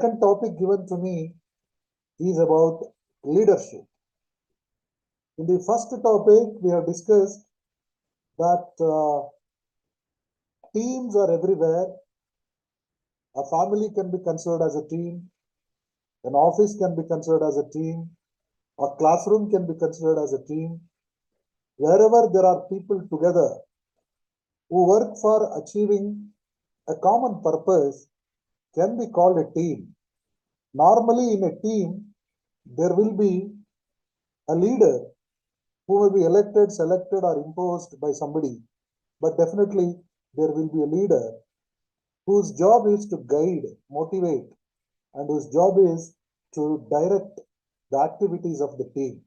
Second topic given to me is about leadership. In the first topic, we have discussed that teams are everywhere. A family can be considered as a team. An office can be considered as a team. A classroom can be considered as a team. Wherever there are people together who work for achieving a common purpose can be called a team. Normally in a team, there will be a leader who will be elected, selected or imposed by somebody. But definitely there will be a leader whose job is to guide, motivate, and whose job is to direct the activities of the team.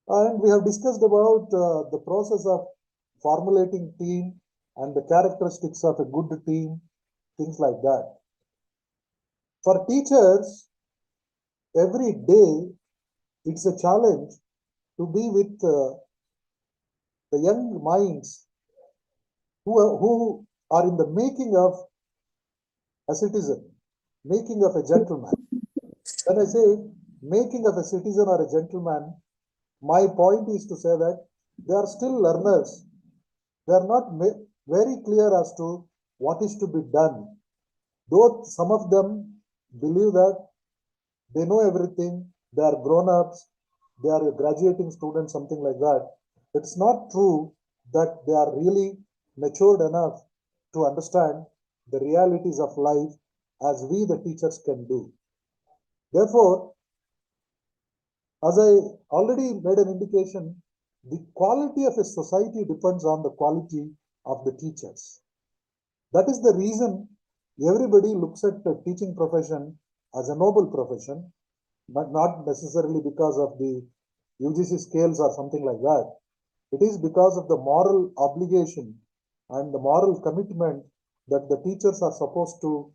And we have discussed about the process of formulating team and the characteristics of a good team, things like that. For teachers, every day it's a challenge to be with the young minds who are in the making of a citizen, making of a gentleman. When I say making of a citizen or a gentleman, my point is to say that they are still learners. They are not very clear as to what is to be done. Though some of them believe that they know everything, they are grown-ups, they are graduating students, something like that. It's not true that they are really matured enough to understand the realities of life as we the teachers can do. Therefore, as I already made an indication, the quality of a society depends on the quality of the teachers. That is the reason everybody looks at the teaching profession as a noble profession, but not necessarily because of the UGC scales or something like that. It is because of the moral obligation and the moral commitment that the teachers are supposed to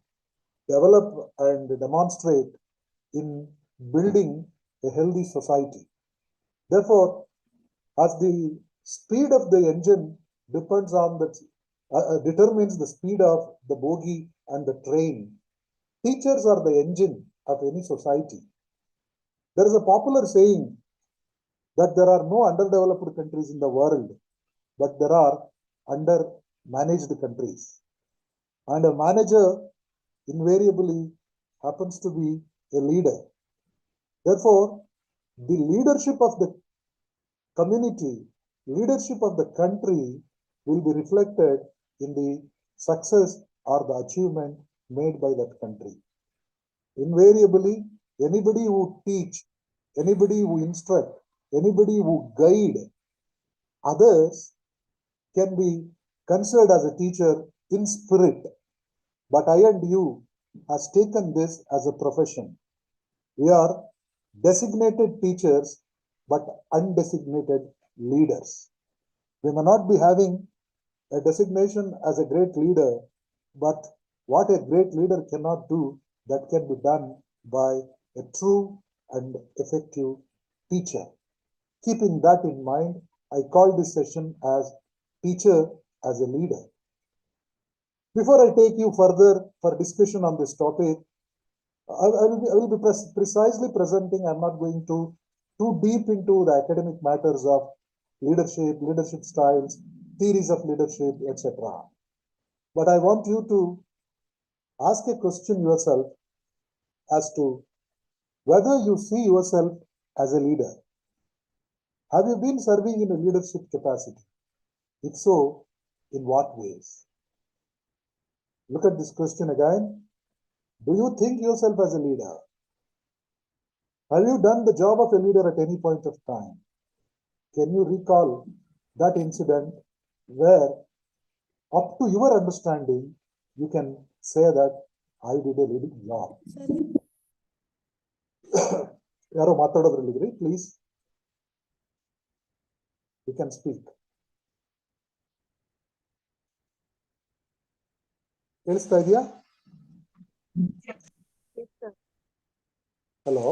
develop and demonstrate in building a healthy society. Therefore, as the speed of the engine depends on the determines the speed of the bogie and the train, teachers are the engine of any society. There is a popular saying that there are no underdeveloped countries in the world, but there are under-managed countries. And a manager invariably happens to be a leader. Therefore, the leadership of the community, leadership of the country will be reflected in the success or the achievement made by that country. Invariably, anybody who teach, anybody who instruct, anybody who guide others can be considered as a teacher in spirit. But I and you has taken this as a profession. We are designated teachers, but undesignated leaders. We may not be having a designation as a great leader, but what a great leader cannot do, that can be done by a true and effective teacher. Keeping that in mind, I call this session as Teacher as a Leader. Before I take you further for discussion on this topic, I will be precisely presenting. I'm not going to too deep into the academic matters of leadership, leadership styles, theories of leadership, etc. But I want you to ask a question yourself as to whether you see yourself as a leader. Have you been serving in a leadership capacity? If so, in what ways? Look at this question again. Do you think yourself as a leader? Have you done the job of a leader at any point of time? Can you recall that incident where, up to your understanding, you can say that I did a leading job? Yaro matadodralligri, please. You can speak. ಕೇಳಿಸ್ತಾ ಇದೆಯಾ? Hello,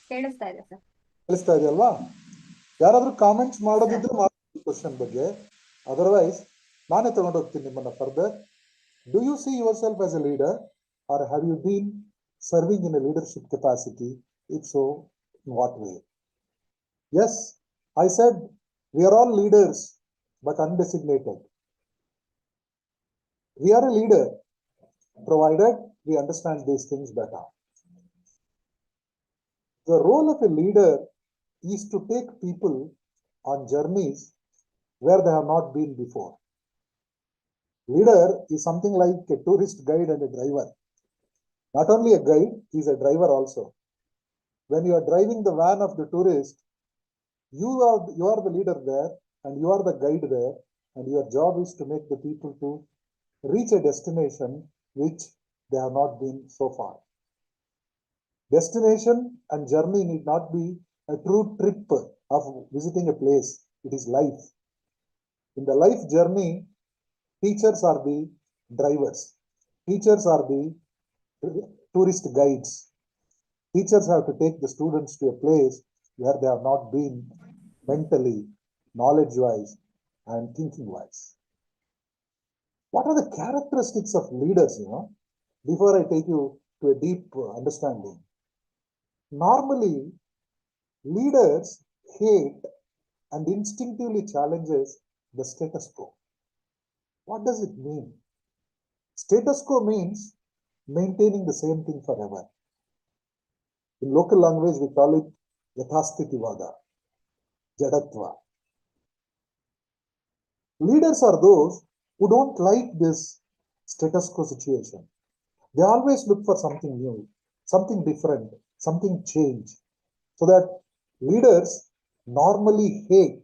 ಕೇಳಿಸ್ತಾ ಇದೆ sir. ಕೇಳಿಸ್ತಾ ಇದೆಯಲ್ವಾ? ಯಾರಾದ್ರೂ comments ಮಾಡೋದಿದ್ರೆ ಮಾಡಿ question ಬಗ್ಗೆ, otherwise ನಾನೇ ತಗೊಂಡು ಹೋಗ್ತೀನಿ ನಿಮ್ಮನ್ನ further. Do you see yourself as a leader? or have you been serving in a leadership capacity? If so, in what way? Yes, I said we are all leaders, but undesignated. We are a leader, provided we understand these things better. The role of a leader is to take people on journeys where they have not been before. Leader is something like a tourist guide and a driver. Not only a guide, he is a driver also. When you are driving the van of the tourist, you are the leader there and you are the guide there, and your job is to make the people to reach a destination which they have not been so far. Destination and journey need not be a true trip of visiting a place. It is life. In the life journey, teachers are the drivers. Teachers are the tourist guides. Teachers have to take the students to a place where they have not been mentally, knowledge-wise, and thinking-wise. What are the characteristics of leaders, before I take you to a deep understanding? Normally, leaders hate and instinctively challenges the status quo. What does it mean? Status quo means maintaining the same thing forever. In local language, we call it yathasthitivada, jadatva. Leaders are those who don't like this status quo situation. They always look for something new, something different, something change. So that leaders normally hate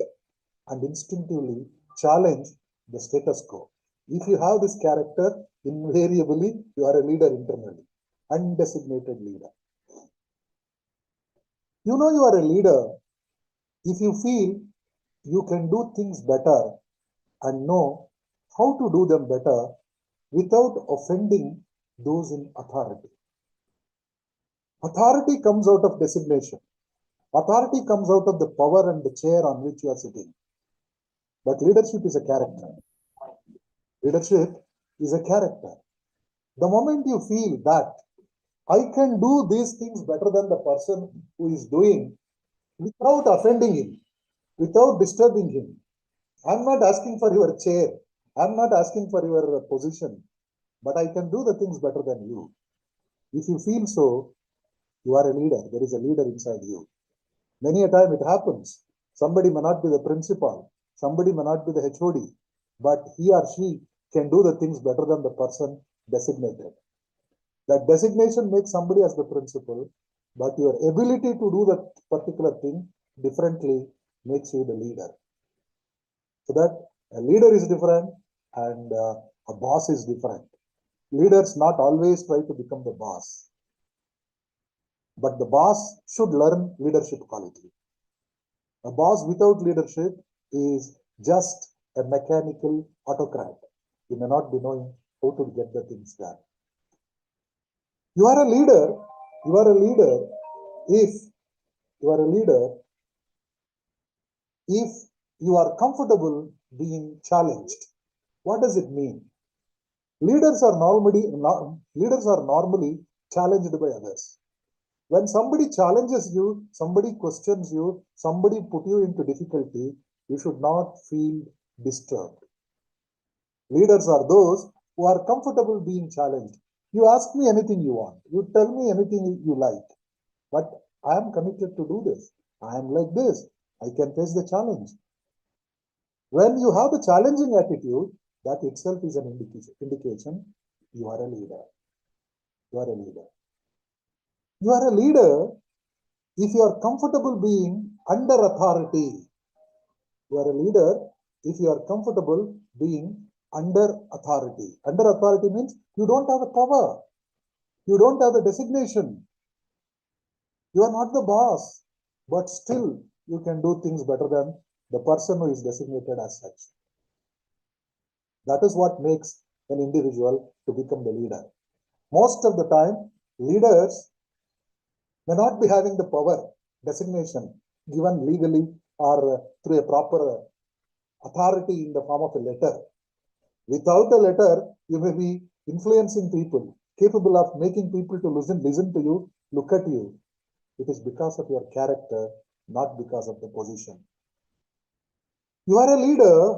and instinctively challenge the status quo. If you have this character, invariably you are a leader internally, undesignated leader. You know you are a leader if you feel you can do things better and know how to do them better without offending those in authority. Authority comes out of designation. Authority comes out of the power and the chair on which you are sitting. But leadership is a character. Leadership is a character. The moment you feel that I can do these things better than the person who is doing without offending him, without disturbing him. I'm not asking for your chair. I'm not asking for your position, but I can do the things better than you. If you feel so, you are a leader. There is a leader inside you. Many a time it happens. Somebody may not be the principal. Somebody may not be the HOD, but he or she can do the things better than the person designated. That designation makes somebody as the principal, but your ability to do that particular thing differently makes you the leader. So that a leader is different and a boss is different. Leaders not always try to become the boss, but the boss should learn leadership quality. A boss without leadership is just a mechanical autocrat. You may not be knowing how to get the things done. You are a leader. You are a leader if you are a leader if you are comfortable being challenged. What does it mean? Leaders are normally challenged by others. When somebody challenges you, somebody questions you, somebody put you into difficulty, you should not feel disturbed. Leaders are those who are comfortable being challenged. You ask me anything you want. You tell me anything you like. But I am committed to do this. I am like this. I can face the challenge. When you have the challenging attitude, that itself is an indication you are a leader. You are a leader. You are a leader if you are comfortable being under authority. You are a leader if you are comfortable being under authority. Under authority means you don't have a power. You don't have the designation. You are not the boss, but still you can do things better than the person who is designated as such. That is what makes an individual to become the leader. Most of the time, leaders may not be having the power, designation given legally or through a proper authority in the form of a letter. Without a letter, you may be influencing people, capable of making people to listen to you, look at you, it is because of your character, not because of the position. You are a leader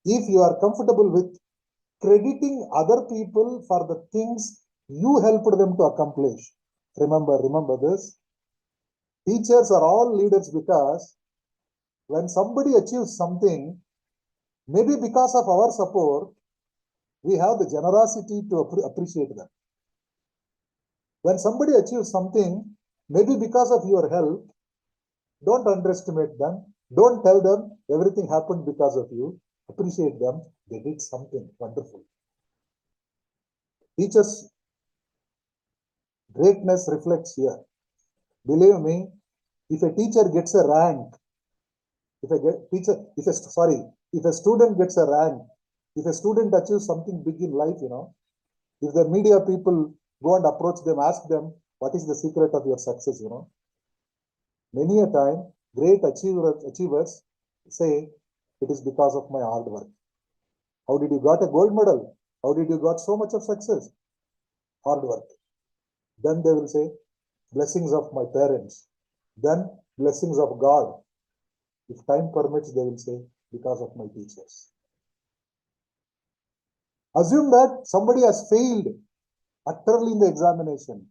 if you are comfortable with crediting other people for the things you helped them to accomplish. Remember this. Teachers are all leaders because when somebody achieves something, maybe because of our support, we have the generosity to appreciate them. When somebody achieves something, maybe because of your help, don't underestimate them. Don't tell them everything happened because of you. Appreciate them. They did something wonderful. Teachers' greatness reflects here. Believe me, if a teacher gets a rank, if a student gets a rank, if a student achieves something big in life, if the media people go and approach them, ask them, what is the secret of your success, many a time, great achievers say, it is because of my hard work. How did you got a gold medal? How did you got so much of success? Hard work. Then they will say, blessings of my parents. Then blessings of God. If time permits, they will say, because of my teachers. Assume that somebody has failed utterly in the examination.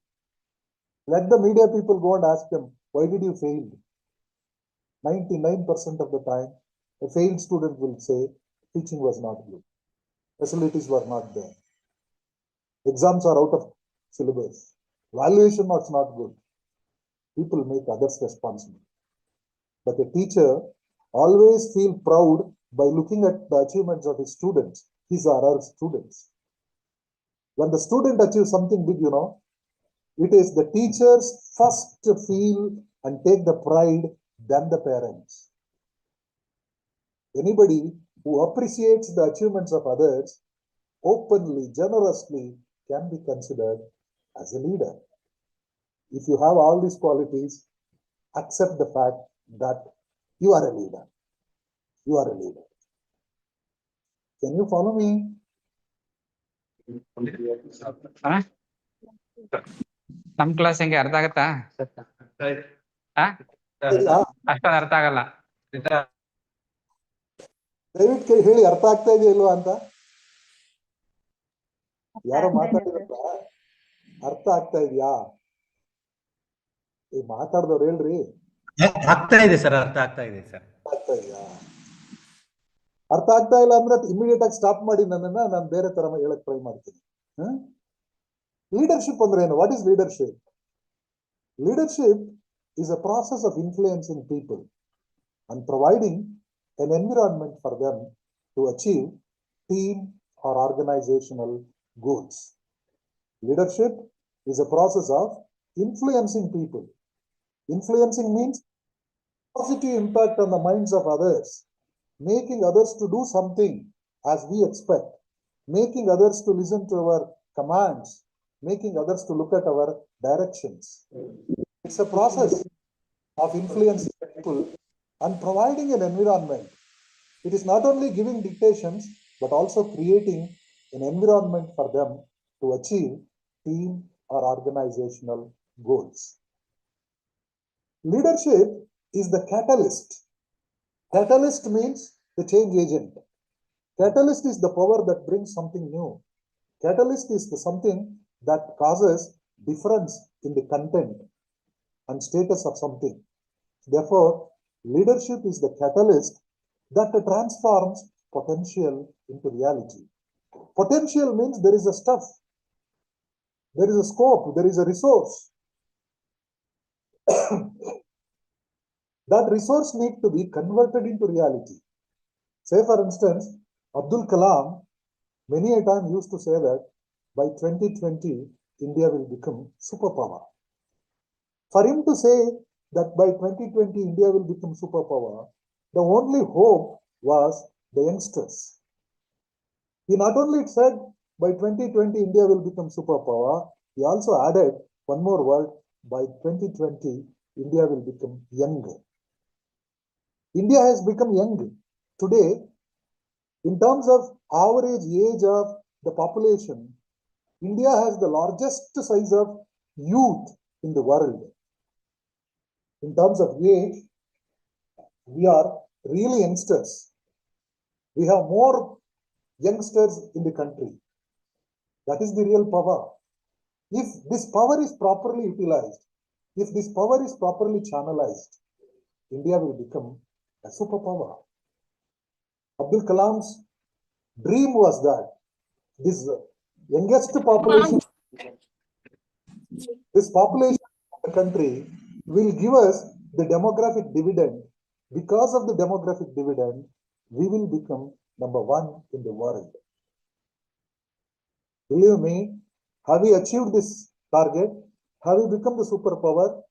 Let the media people go and ask them, why did you fail? 99% of the time, a failed student will say, teaching was not good. Facilities were not there. Exams are out of syllabus. Valuation was not good. People make others responsible. But a teacher always feels proud by looking at the achievements of his students, his or her students. When the student achieves something big, it is the teachers first to feel and take the pride than the parents. Anybody who appreciates the achievements of others openly, generously can be considered as a leader. If you have all these qualities, accept the fact that you are a leader. You are a leader. Can you follow me? ನಮ್ class ಹೆಂಗೆ ಅರ್ಥ ಆಗತ್ತಾ? ಅಷ್ಟೊಂದು ಅರ್ಥ ಆಗಲ್ಲ. ದಯವಿಟ್ಟು ಹೇಳಿ, ಅರ್ಥ ಆಗ್ತಾ ಇದೆಯಾ ಇಲ್ವಾ ಅಂತ. ಯಾರೋ ಮಾತಾಡಿದ್ರಲ್ಲ, ಅರ್ಥ ಆಗ್ತಾ ಇದೆಯಾ? ಮಾತಾಡ್ದವ್ರು ಹೇಳ್ರಿ. ಆಗ್ತಾ ಇದೆ ಸರ್, ಅರ್ಥ ಆಗ್ತಾ ಇದೆ ಸರ್. ಆಗ್ತಾ ಇದೆಯಾ? ಅರ್ಥ ಆಗ್ತಾ ಇಲ್ಲ ಅಂದ್ರೆ ಇಮಿಡಿಯೇಟ್ ಆಗಿ ಸ್ಟಾಪ್ ಮಾಡಿ ನನ್ನನ್ನ, ನಾನು ಬೇರೆ ತರ ಹೇಳಕ್ ಟ್ರೈ ಮಾಡ್ತೀನಿ. ಲೀಡರ್ಶಿಪ್ ಅಂದ್ರೆ ಏನು? What is leadership? Leadership is a process of influencing people and providing an environment for them to achieve team or organizational goals. Leadership is a process of influencing people. Influencing means positive impact on the minds of others, making others to do something as we expect, making others to listen to our commands, making others to look at our directions. It's a process of influencing people and providing an environment. It is not only giving dictations, but also creating an environment for them to achieve team or organizational goals. Leadership is the catalyst. Catalyst means the change agent. Catalyst is the power that brings something new. Catalyst is the something that causes difference in the content and status of something. Therefore, leadership is the catalyst that transforms potential into reality. Potential means there is a stuff, there is a scope, there is a resource. That resource needs to be converted into reality. Say, for instance, Abdul Kalam many a time used to say that by 2020, India will become superpower. For him to say that by 2020, India will become superpower, the only hope was the youngsters. He not only said by 2020, India will become superpower, he also added one more word, by 2020, India will become young. India has become young. Today, in terms of average age of the population, India has the largest size of youth in the world. In terms of age, we are really youngsters. We have more youngsters in the country. That is the real power. If this power is properly utilized, if this power is properly channelized, India will become a superpower. Abdul Kalam's dream was that this youngest population, this population of the country will give us the demographic dividend. Because of the demographic dividend, we will become #1 in the world. Believe me, have we achieved this target? Have we become the superpower?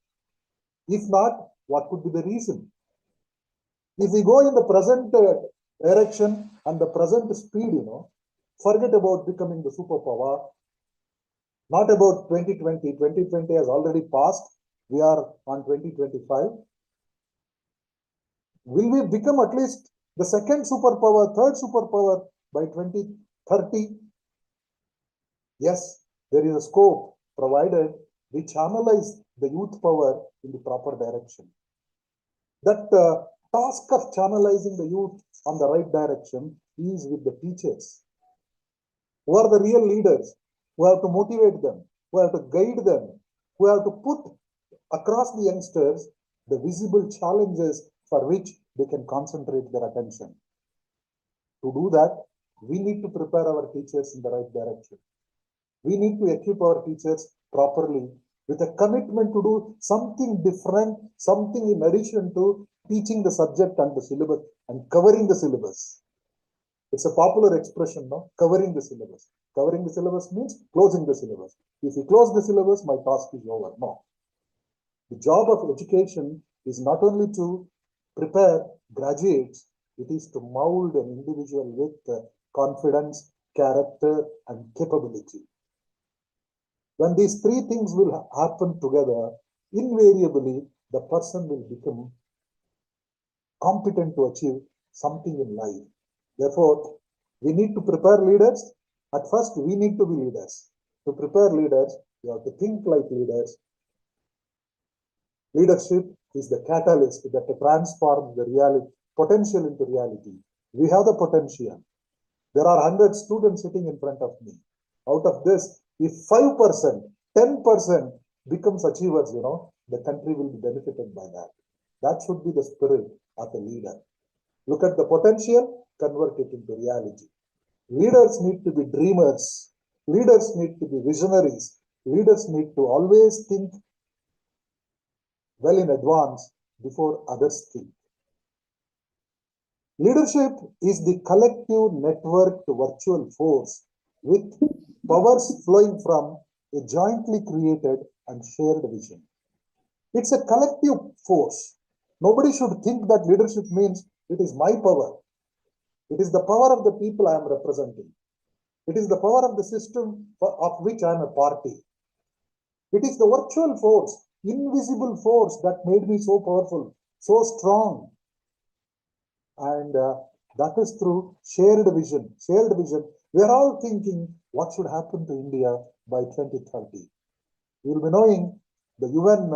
If not, what could be the reason? If we go in the present direction and the present speed, forget about becoming the superpower. Not about 2020. 2020 has already passed. We are on 2025. Will we become at least the second superpower, third superpower by 2030? Yes, there is a scope provided we channelize the youth power in the proper direction. That task of channelizing the youth on the right direction is with the teachers, who are the real leaders, who have to motivate them, who have to guide them, who have to put across the youngsters the visible challenges for which they can concentrate their attention. To do that, we need to prepare our teachers in the right direction. We need to equip our teachers properly with a commitment to do something different, something in addition to teaching the subject and the syllabus and covering the syllabus. It's a popular expression, no? Covering the syllabus. Covering the syllabus means closing the syllabus. If you close the syllabus, my task is over. No. The job of education is not only to prepare graduates, it is to mold an individual with confidence, character, and capability. When these three things will happen together, invariably the person will become competent to achieve something in life. Therefore, we need to prepare leaders. At first, we need to be leaders. To prepare leaders, you have to think like leaders. Leadership is the catalyst that transforms the reality, potential into reality. We have the potential. There are 100 students sitting in front of me. Out of this, if 5%, 10% becomes achievers, the country will be benefited by that. That should be the spirit of a leader. Look at the potential, convert it into reality. Leaders need to be dreamers. Leaders need to be visionaries. Leaders need to always think well in advance before others think. Leadership is the collective networked virtual force with powers flowing from a jointly created and shared vision. It's a collective force. Nobody should think that leadership means it is my power. It is the power of the people I am representing. It is the power of the system of which I am a party. It is the virtual force, invisible force that made me so powerful, so strong. And that is through shared vision. Shared vision. We are all thinking what should happen to India by 2030. You will be knowing the UN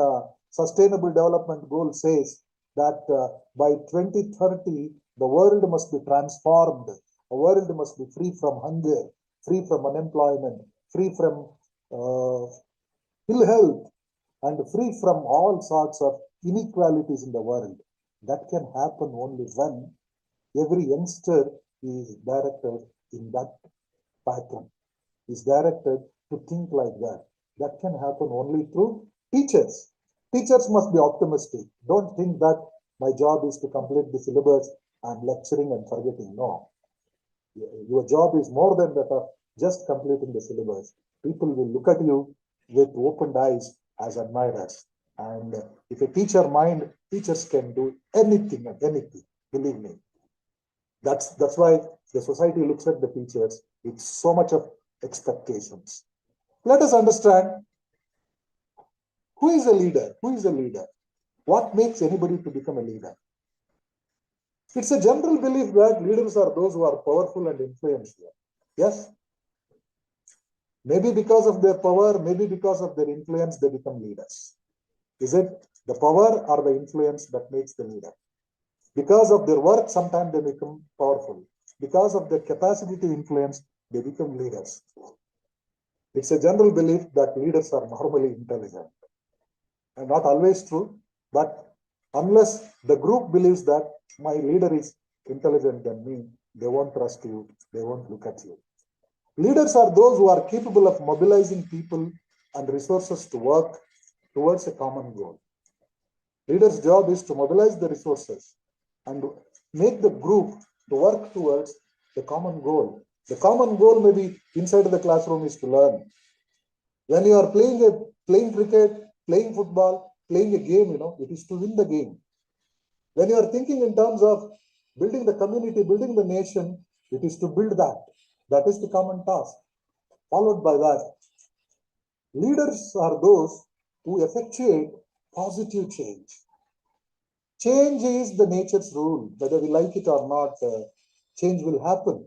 Sustainable Development Goal says that by 2030, the world must be transformed. The world must be free from hunger, free from unemployment, free from ill health, and free from all sorts of inequalities in the world. That can happen only when every youngster is directed in that pattern, is directed to think like that. That can happen only through teachers. Teachers must be optimistic. Don't think that my job is to complete the syllabus and lecturing and forgetting. No. Your job is more than that of just completing the syllabus. People will look at you with opened eyes as admirers. And if a teacher mind, teachers can do anything and anything, believe me. That's why the society looks at the teachers with so much of expectations. Let us understand who is a leader? Who is a leader? What makes anybody to become a leader? It's a general belief that leaders are those who are powerful and influential. Yes. Maybe because of their power, maybe because of their influence, they become leaders. Is it the power or the influence that makes the leader? Because of their work, sometimes they become powerful. Because of their capacity to influence, they become leaders. It's a general belief that leaders are normally intelligent. And not always true, but unless the group believes that my leader is intelligent than me, they won't trust you, they won't look at you. Leaders are those who are capable of mobilizing people and resources to work towards a common goal. Leader's job is to mobilize the resources and make the group to work towards the common goal. The common goal may be inside the classroom is to learn. When you are playing cricket, playing football, playing a game, it is to win the game. When you are thinking in terms of building the community, building the nation, it is to build that. That is the common task. Followed by that, leaders are those who effectuate positive change. Change is the nature's rule. Whether we like it or not, change will happen.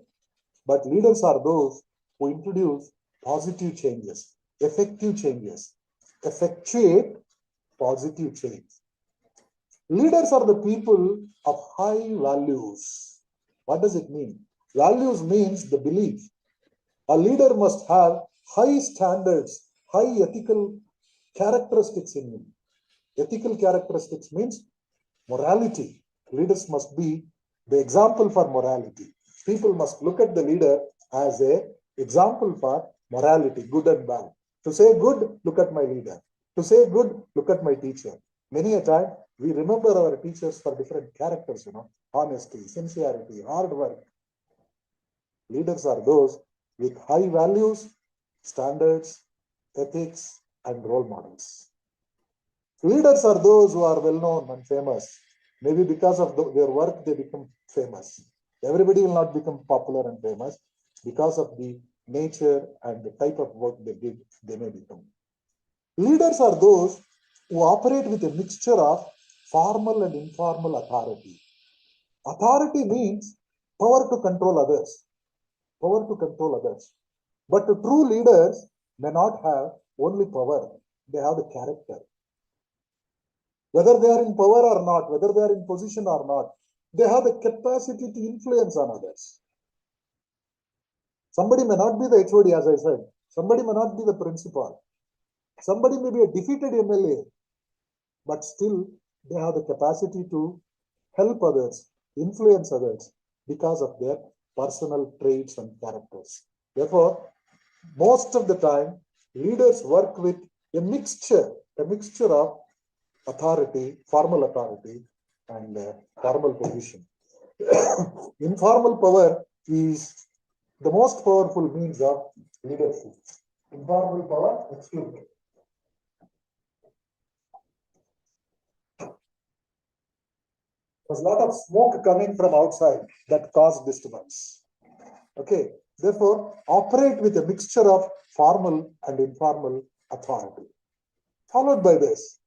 But leaders are those who introduce positive changes, effective changes, effectuate positive change. Leaders are the people of high values. What does it mean? Values means the belief. A leader must have high standards, high ethical characteristics in him. Ethical characteristics means morality. Leaders must be the example for morality. People must look at the leader as an example for morality, good and bad. To say good, look at my leader. To say good, look at my teacher. Many a time, we remember our teachers for different characters, honesty, sincerity, hard work. Leaders are those with high values, standards, ethics, and role models. Leaders are those who are well known and famous. Maybe because of their work, they become famous. Everybody will not become popular and famous. Because of the nature and the type of work they did, they may become. Leaders are those who operate with a mixture of formal and informal authority. Authority means power to control others. Power to control others. But the true leaders may not have only power, they have the character. Whether they are in power or not, whether they are in position or not, they have the capacity to influence on others. Somebody may not be the HOD, as I said. Somebody may not be the principal. Somebody may be a defeated MLA, but still they have the capacity to help others, influence others because of their personal traits and characters. Therefore, most of the time, leaders work with a mixture of authority, formal authority, and formal position. Informal power is the most powerful means of leadership. Informal power, excuse me. There's a lot of smoke coming from outside that caused disturbance. Okay, therefore, operate with a mixture of formal and informal authority. Followed by this,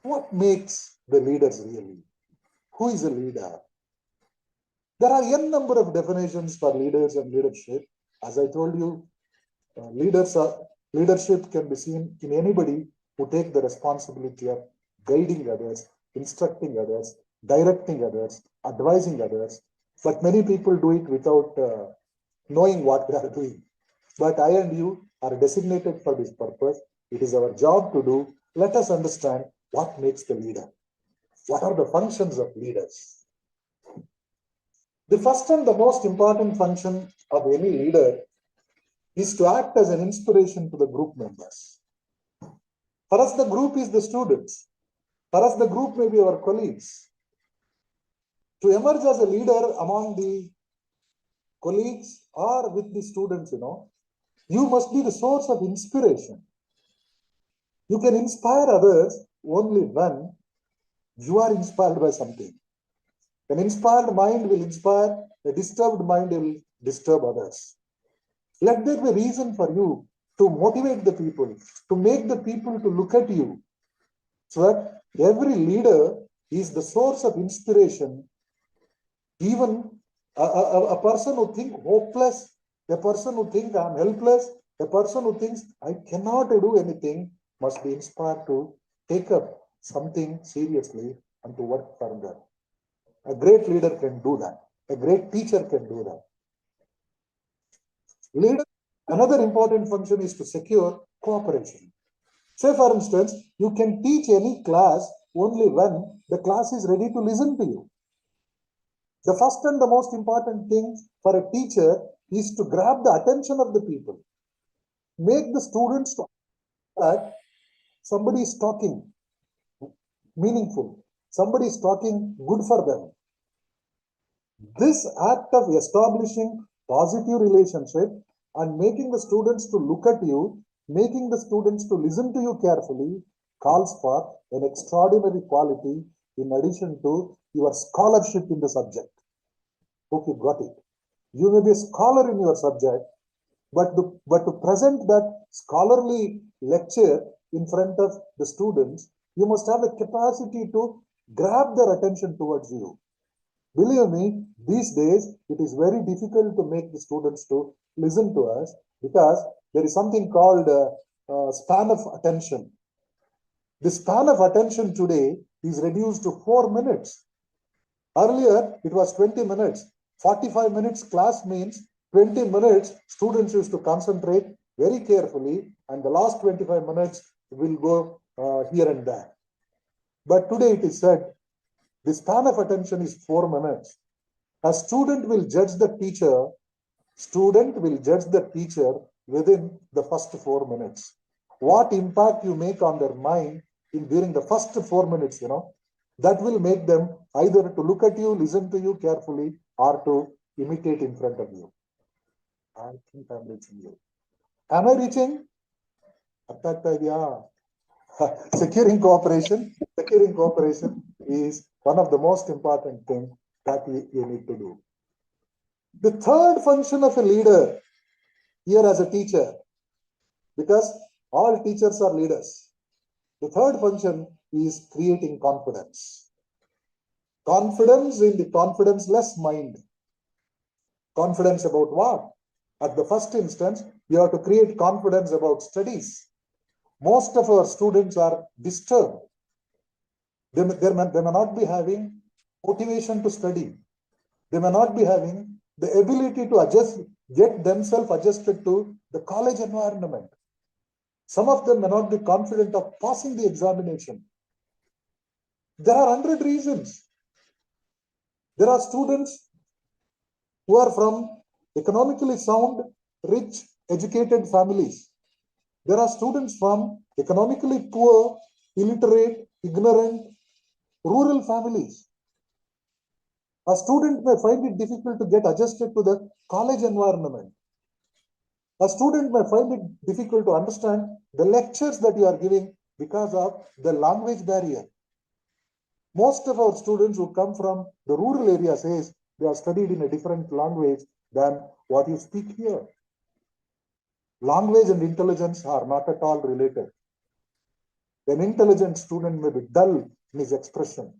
what makes the leaders really? Who is a leader? There are n number of definitions for leaders and leadership. As I told you, leadership can be seen in anybody who take the responsibility of guiding others, instructing others, directing others, advising others. But many people do it without knowing what they are doing. But I and you are designated for this purpose. It is our job to do. Let us understand what makes the leader. What are the functions of leaders? The first and the most important function of any leader is to act as an inspiration to the group members. For us, the group is the students. For us, the group may be our colleagues. To emerge as a leader among the colleagues or with the students, you must be the source of inspiration. You can inspire others only when you are inspired by something. An inspired mind will inspire, a disturbed mind will disturb others. Let there be a reason for you to motivate the people, to make the people to look at you. So that every leader is the source of inspiration. Even a person who thinks hopeless, a person who thinks I'm helpless, A person who thinks I cannot do anything must be inspired to take up something seriously and to work further. A great leader can do that. A great teacher can do that. Leader, another important function is to secure cooperation. Say, for instance, you can teach any class only when the class is ready to listen to you. The first and the most important thing for a teacher is to grab the attention of the people. Make the students to that somebody is talking meaningful, somebody is talking good for them. This act of establishing positive relationship and making the students to look at you, making the students to listen to you carefully calls for an extraordinary quality in addition to your scholarship in the subject. Hope you got it. You may be a scholar in your subject, but to present that scholarly lecture in front of the students, you must have the capacity to grab their attention towards you. Believe me, these days it is very difficult to make the students to listen to us because there is something called span of attention. The span of attention today is reduced to 4 minutes. Earlier, it was 20 minutes. 45 minutes class means 20 minutes students used to concentrate very carefully, and the last 25 minutes will go here and there. But today it is said the span of attention is 4 minutes. A student will judge the teacher. Student will judge the teacher within the first 4 minutes. What impact you make on their mind during the first 4 minutes, that will make them either to look at you, listen to you carefully, or to imitate in front of you. I think I'm reaching you. Am I reaching? Securing cooperation is one of the most important things that you need to do. The third function of a leader here as a teacher, because all teachers are leaders, the third function is creating confidence. Confidence in the confidence-less mind. Confidence about what? At the first instance, you have to create confidence about studies. Most of our students are disturbed. They may not be having motivation to study. They may not be having the ability to get themselves adjusted to the college environment. Some of them may not be confident of passing the examination. There are 100 reasons. There are students who are from economically sound, rich, educated families. There are students from economically poor, illiterate, ignorant, rural families. A student may find it difficult to get adjusted to the college environment. A student may find it difficult to understand the lectures that you are giving because of the language barrier. Most of our students who come from the rural area says they are studied in a different language than what you speak here. Language and intelligence are not at all related. An intelligent student may be dull in his expression.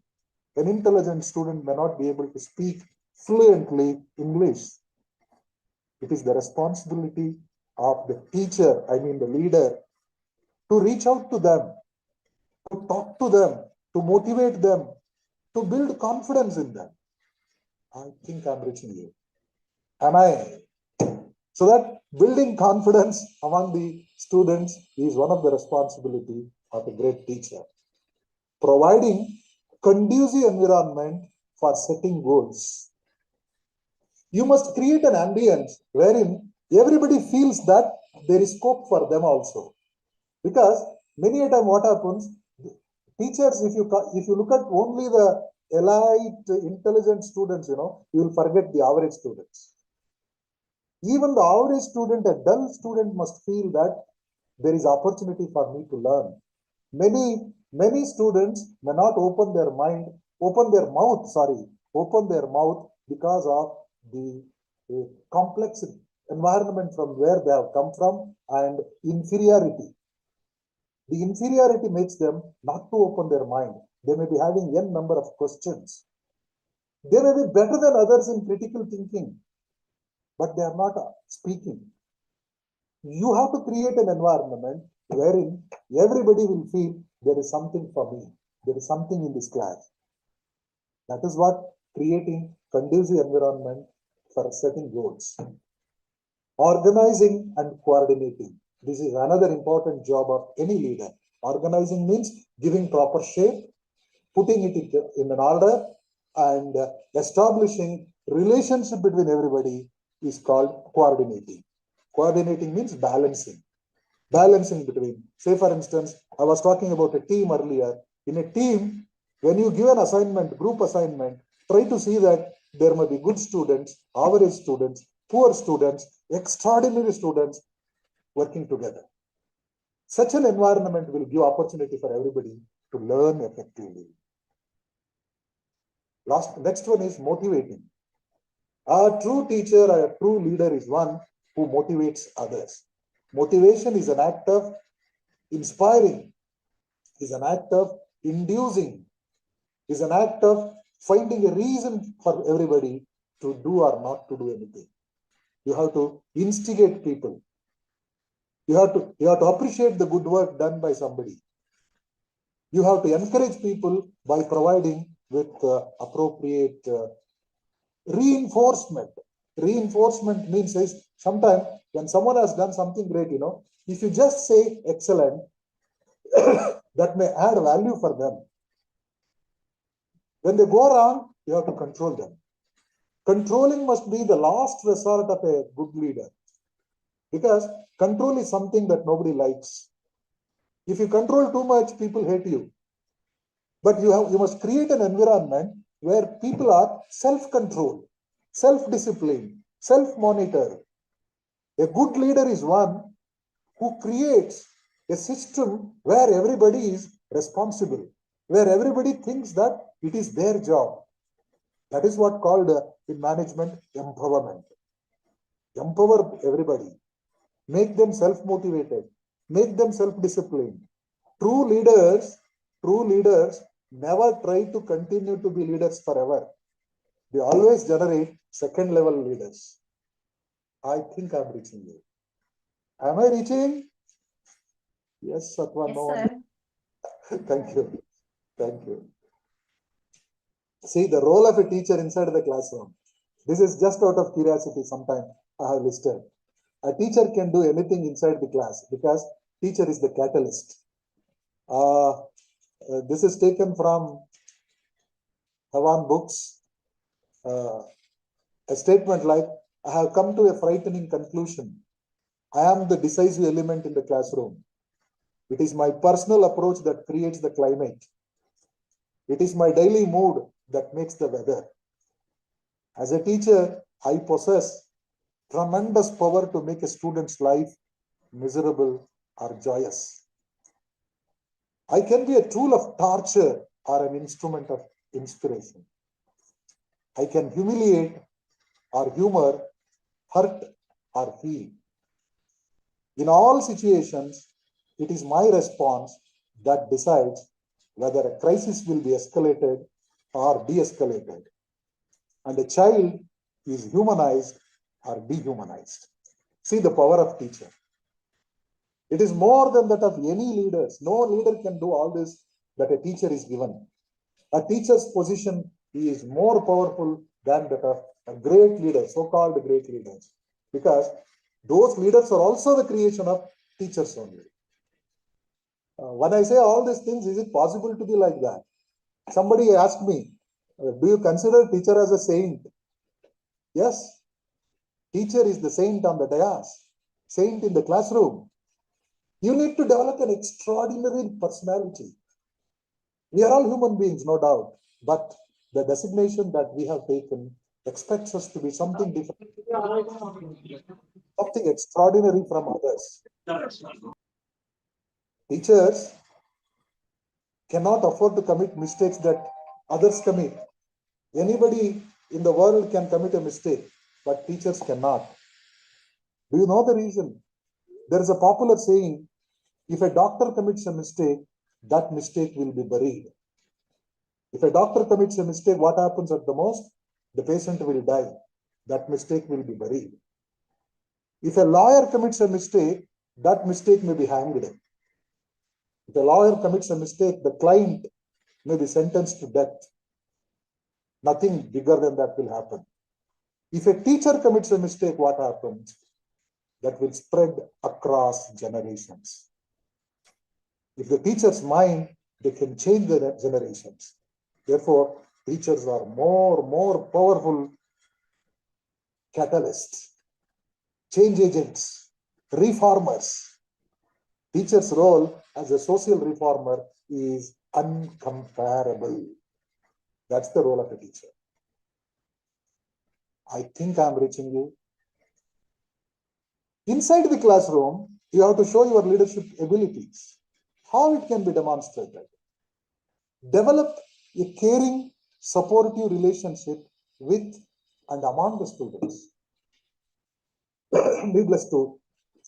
An intelligent student may not be able to speak fluently English. It is the responsibility of the teacher, I mean the leader, to reach out to them, to talk to them, to motivate them, to build confidence in them. I think I'm reaching you. Am I? So that building confidence among the students is one of the responsibility of a great teacher. Providing conducive environment for setting goals. You must create an ambience wherein everybody feels that there is scope for them also. Because many a time what happens, teachers, if you look at only the elite, intelligent students, you will forget the average students. Even the average student, a dull student must feel that there is opportunity for me to learn. Many students may not open their mouth because of the complex environment from where they have come from and inferiority. The inferiority makes them not to open their mind. They may be having n number of questions. They may be better than others in critical thinking, but they are not speaking. You have to create an environment wherein everybody will feel there is something for me. There is something in this class. That is what creating conducive environment for setting goals. Organizing and coordinating. This is another important job of any leader. Organizing means giving proper shape, putting it in an order, and establishing relationship between everybody is called coordinating. Coordinating means balancing. Balancing between, say for instance, I was talking about a team earlier. In a team, when you give an assignment, group assignment, try to see that there may be good students, average students, poor students, extraordinary students working together. Such an environment will give opportunity for everybody to learn effectively. Next one is motivating. A true teacher or a true leader is one who motivates others. Motivation is an act of inspiring, is an act of inducing, is an act of finding a reason for everybody to do or not to do anything. You have to instigate people. You have to appreciate the good work done by somebody. You have to encourage people by providing with appropriate reinforcement. Reinforcement means is sometimes when someone has done something great, if you just say excellent, that may add value for them. When they go wrong, you have to control them. Controlling must be the last resort of a good leader, because control is something that nobody likes. If you control too much, people hate you. But you must create an environment where people are self-controlled, self-disciplined, self-monitored. A good leader is one who creates a system where everybody is responsible, where everybody thinks that it is their job. That is what called in management empowerment. Empower everybody. Make them self-motivated. Make them self-disciplined. True leaders never try to continue to be leaders forever. They always generate second-level leaders. I think I'm reaching you. Am I reaching? Yes, Satwa, Yes, no. sir. Thank you. Thank you. See, the role of a teacher inside the classroom. This is just out of curiosity, sometime I have listed. A teacher can do anything inside the class because teacher is the catalyst. This is taken from Havan books. A statement like, I have come to a frightening conclusion. I am the decisive element in the classroom. It is my personal approach that creates the climate. It is my daily mood that makes the weather. As a teacher, I possess tremendous power to make a student's life miserable or joyous. I can be a tool of torture or an instrument of inspiration. I can humiliate or humor, hurt or heal. In all situations, it is my response that decides whether a crisis will be escalated or de-escalated, and a child is humanized or dehumanized. See the power of teacher. It is more than that of any leaders. No leader can do all this that a teacher is given. A teacher's position is more powerful than that of a great leader, so-called great leaders, because those leaders are also the creation of teachers only. When I say all these things, is it possible to be like that? Somebody asked me, do you consider teacher as a saint? Yes. Teacher is the saint on the dais, saint in the classroom. You need to develop an extraordinary personality. We are all human beings, no doubt, but the designation that we have taken expects us to be something different, something extraordinary from others. Teachers cannot afford to commit mistakes that others commit. Anybody in the world can commit a mistake, but teachers cannot. Do you know the reason? There is a popular saying, if a doctor commits a mistake, that mistake will be buried. If a doctor commits a mistake, what happens at the most? The patient will die. That mistake will be buried. If a lawyer commits a mistake, that mistake may be hanged. If a lawyer commits a mistake, the client may be sentenced to death. Nothing bigger than that will happen. If a teacher commits a mistake, what happens? That will spread across generations. If the teacher's mind, they can change the generations. Therefore, teachers are more powerful catalysts, change agents, reformers. Teacher's role as a social reformer is uncomparable. That's the role of a teacher. I think I'm reaching you. Inside the classroom, you have to show your leadership abilities. How it can be demonstrated? Develop a caring, supportive relationship with and among the students. Needless to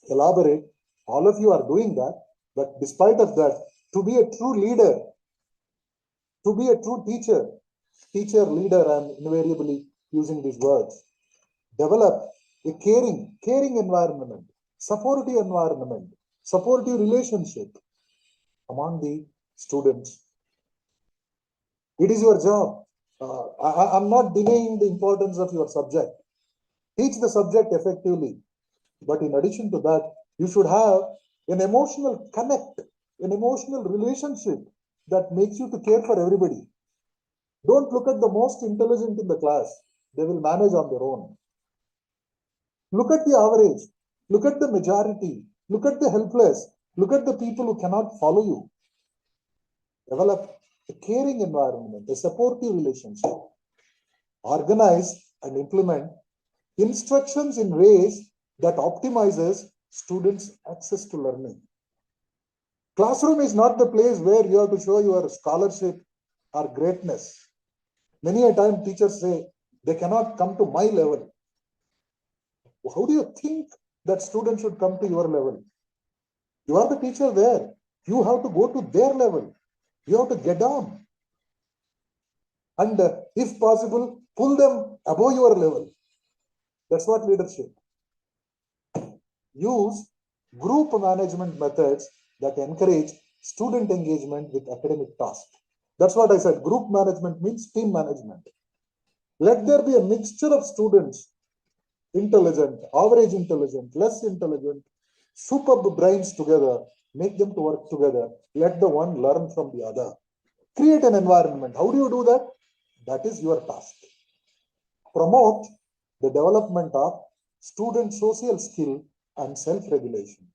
elaborate, all of you are doing that, but despite of that, to be a true leader, to be a true teacher, leader, I'm invariably using these words. Develop a caring environment, supportive relationship among the students. It is your job. I'm not denying the importance of your subject. Teach the subject effectively. But in addition to that, you should have an emotional connect, an emotional relationship that makes you to care for everybody. Don't look at the most intelligent in the class. They will manage on their own. Look at the average. Look at the majority. Look at the helpless. Look at the people who cannot follow you. Develop a caring environment, a supportive relationship. Organize and implement instructions in ways that optimizes students' access to learning. Classroom is not the place where you have to show your scholarship or greatness. Many a time teachers say, they cannot come to my level. How do you think that students should come to your level? You are the teacher there. You have to go to their level. You have to get down. And if possible, pull them above your level. That's what leadership. Use group management methods that encourage student engagement with academic tasks. That's what I said. Group management means team management. Let there be a mixture of students, intelligent, average intelligent, less intelligent, superb brains together, make them to work together. Let the one learn from the other. Create an environment. How do you do that? That is your task. Promote the development of student social skill and self-regulation.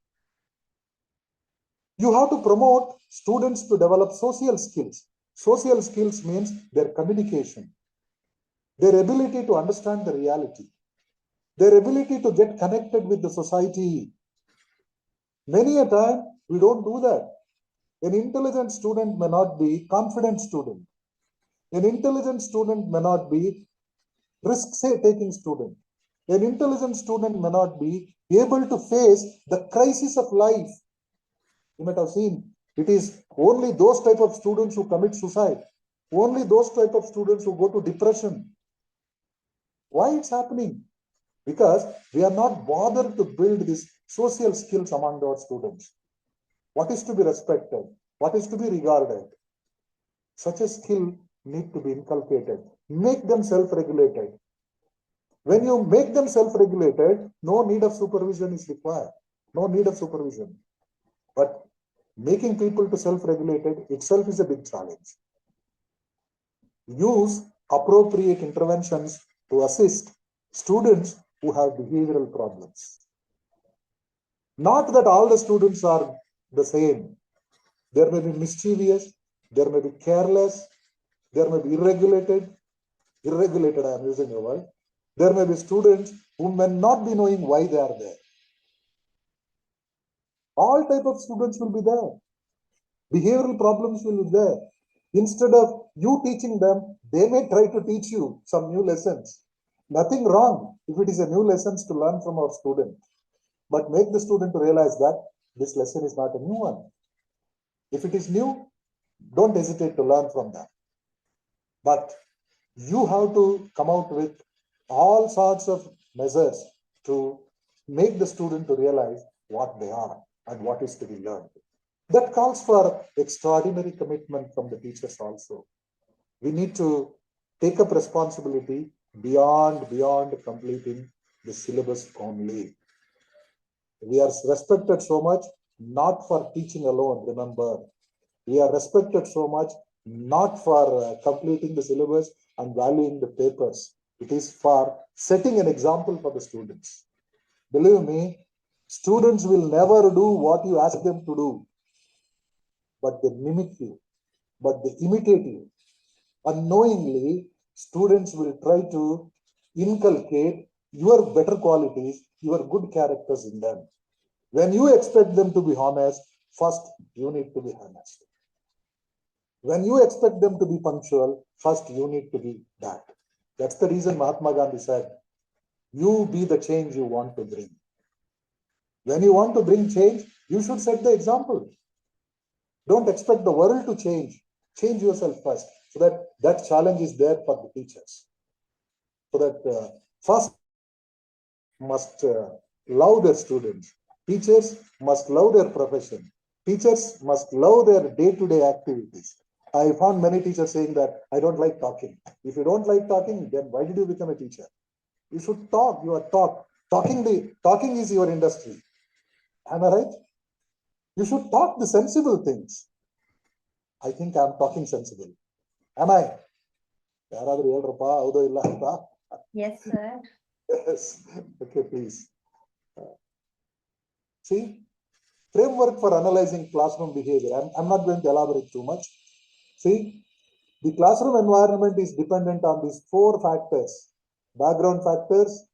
You have to promote students to develop social skills. Social skills means their communication, their ability to understand the reality, their ability to get connected with the society. Many a time, we don't do that. An intelligent student may not be a confident student. An intelligent student may not be risk-taking student. An intelligent student may not be able to face the crisis of life. You might have seen, it is only those type of students who commit suicide. Only those type of students who go to depression. Why it's happening? Because we are not bothered to build these social skills among our students. What is to be respected? What is to be regarded? Such a skill need to be inculcated. Make them self-regulated. When you make them self-regulated, no need of supervision is required. No need of supervision. But making people to self-regulated itself is a big challenge. Use appropriate interventions to assist students who have behavioral problems. Not that all the students are the same. There may be mischievous, there may be careless, there may be irregulated I am using a word. There may be students who may not be knowing why they are there. All type of students will be there. Behavioral problems will be there. Instead of you teaching them, they may try to teach you some new lessons. Nothing wrong if it is a new lessons to learn from our student. But make the student to realize that this lesson is not a new one. If it is new, don't hesitate to learn from that. But you have to come out with all sorts of measures to make the student to realize what they are and what is to be learned. That calls for extraordinary commitment from the teachers also. We need to take up responsibility beyond completing the syllabus only. We are respected so much, not for teaching alone, remember. We are respected so much, not for completing the syllabus and valuing the papers. It is for setting an example for the students. Believe me, students will never do what you ask them to do, but they mimic you, but they imitate you. Unknowingly, students will try to inculcate your better qualities, your good characters in them. When you expect them to be honest, first you need to be honest. When you expect them to be punctual, first you need to be that. That's the reason Mahatma Gandhi said, you be the change you want to bring. When you want to bring change, you should set the example. Don't expect the world to change. Change yourself first, so that that challenge is there for the teachers. So that first must love their students. Teachers must love their profession. Teachers must love their day-to-day activities. I found many teachers saying that I don't like talking. If you don't like talking, then why did you become a teacher? You should talk. You are talk. Talking is your industry. Am I right? You should talk the sensible things. I think I'm talking sensible. Am I? Yes, sir. Yes. Okay, please. See, framework for analyzing classroom behavior. I'm not going to elaborate too much. See, the classroom environment is dependent on these 4 factors: background factors,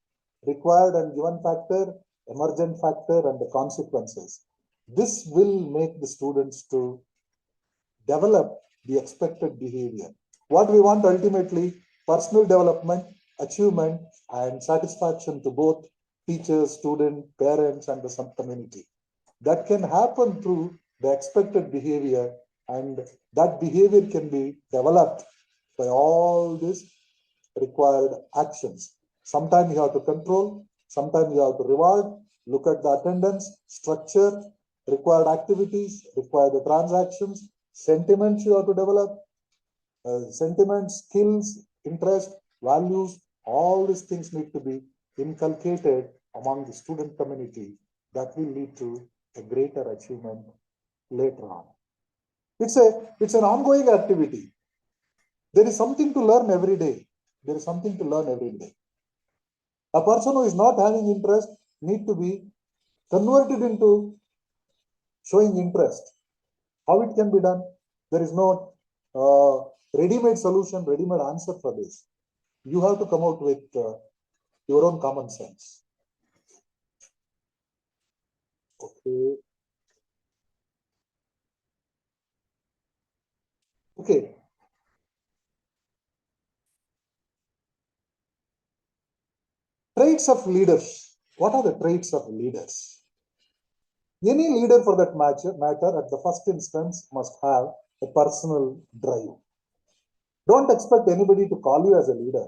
required and given factor, emergent factor, and the consequences. This will make the students to develop the expected behavior. What we want ultimately, personal development, achievement, and satisfaction to both teachers, students, parents, and the sub-community. That can happen through the expected behavior, and that behavior can be developed by all these required actions. Sometimes you have to control, sometimes you have to reward, look at the attendance, structure, required activities, require the transactions, sentiments you have to develop, sentiments, skills, interest, values, all these things need to be inculcated among the student community. That will lead to a greater achievement later on. It's an ongoing activity. There is something to learn every day. There is something to learn every day. A person who is not having interest need to be converted into showing interest. How it can be done? There is no ready-made solution, ready-made answer for this. You have to come out with your own common sense. Okay. Okay. Traits of leaders. What are the traits of leaders? Any leader for that matter at the first instance must have a personal drive. Don't expect anybody to call you as a leader,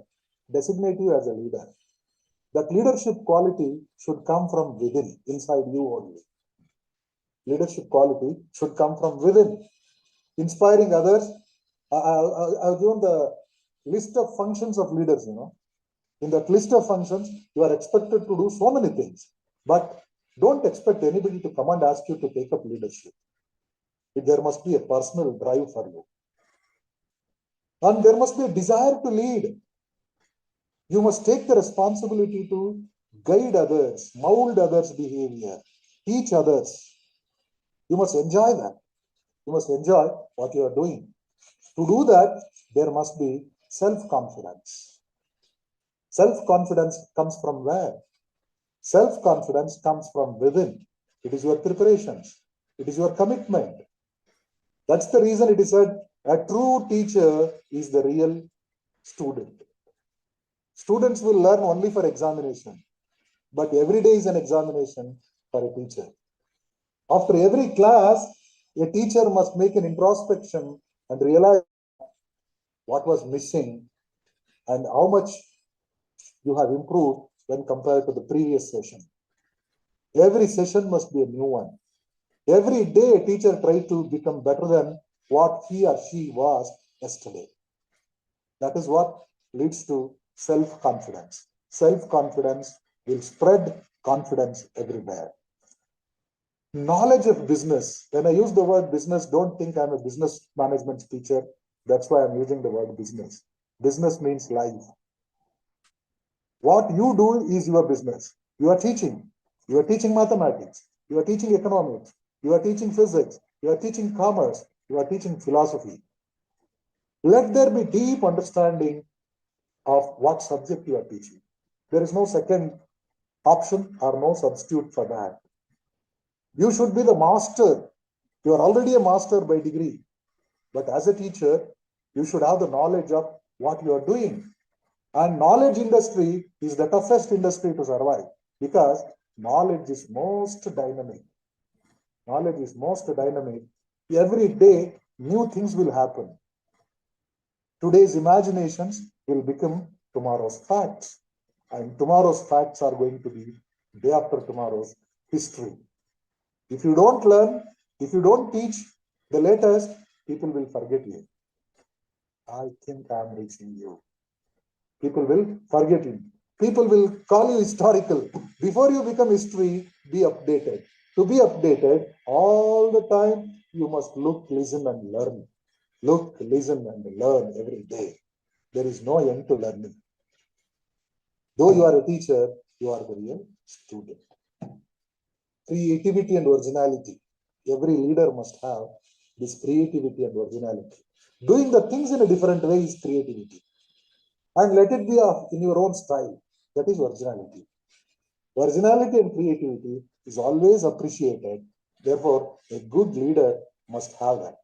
designate you as a leader. That leadership quality should come from within, inside you only. Leadership quality should come from within. Inspiring others. I've given the list of functions of leaders, In that list of functions, you are expected to do so many things. But don't expect anybody to come and ask you to take up leadership. There must be a personal drive for you. And there must be a desire to lead. You must take the responsibility to guide others, mold others' behavior, teach others. You must enjoy that. You must enjoy what you are doing. To do that, there must be self-confidence. Self-confidence comes from where? Self-confidence comes from within. It is your preparations. It is your commitment. That's the reason it is said a true teacher is the real student. Students will learn only for examination, but every day is an examination for a teacher. After every class, a teacher must make an introspection and realize what was missing and how much you have improved when compared to the previous session. Every session must be a new one. Every day, a teacher tries to become better than what he or she was yesterday. That is what leads to self-confidence. Self-confidence will spread confidence everywhere. Knowledge of business. When I use the word business, don't think I'm a business management teacher. That's why I'm using the word business. Business means life. What you do is your business. You are teaching. You are teaching mathematics. You are teaching economics. You are teaching physics. You are teaching commerce. You are teaching philosophy. Let there be deep understanding of what subject you are teaching. There is no second option or no substitute for that. You should be the master. You are already a master by degree. But as a teacher, you should have the knowledge of what you are doing. And knowledge industry is the toughest industry to survive because knowledge is most dynamic. Knowledge is most dynamic. Every day, new things will happen. Today's imaginations will become tomorrow's facts. And tomorrow's facts are going to be day after tomorrow's history. If you don't learn, if you don't teach the latest, people will forget you. I think I'm reaching you. People will forget you. People will call you historical. Before you become history, be updated. To be updated, all the time, you must look, listen, and learn. Look, listen, and learn every day. There is no end to learning. Though you are a teacher, you are the real student. Creativity and originality. Every leader must have this creativity and originality. Doing the things in a different way is creativity. And let it be in your own style. That is originality. Originality and creativity is always appreciated. Therefore, a good leader must have that.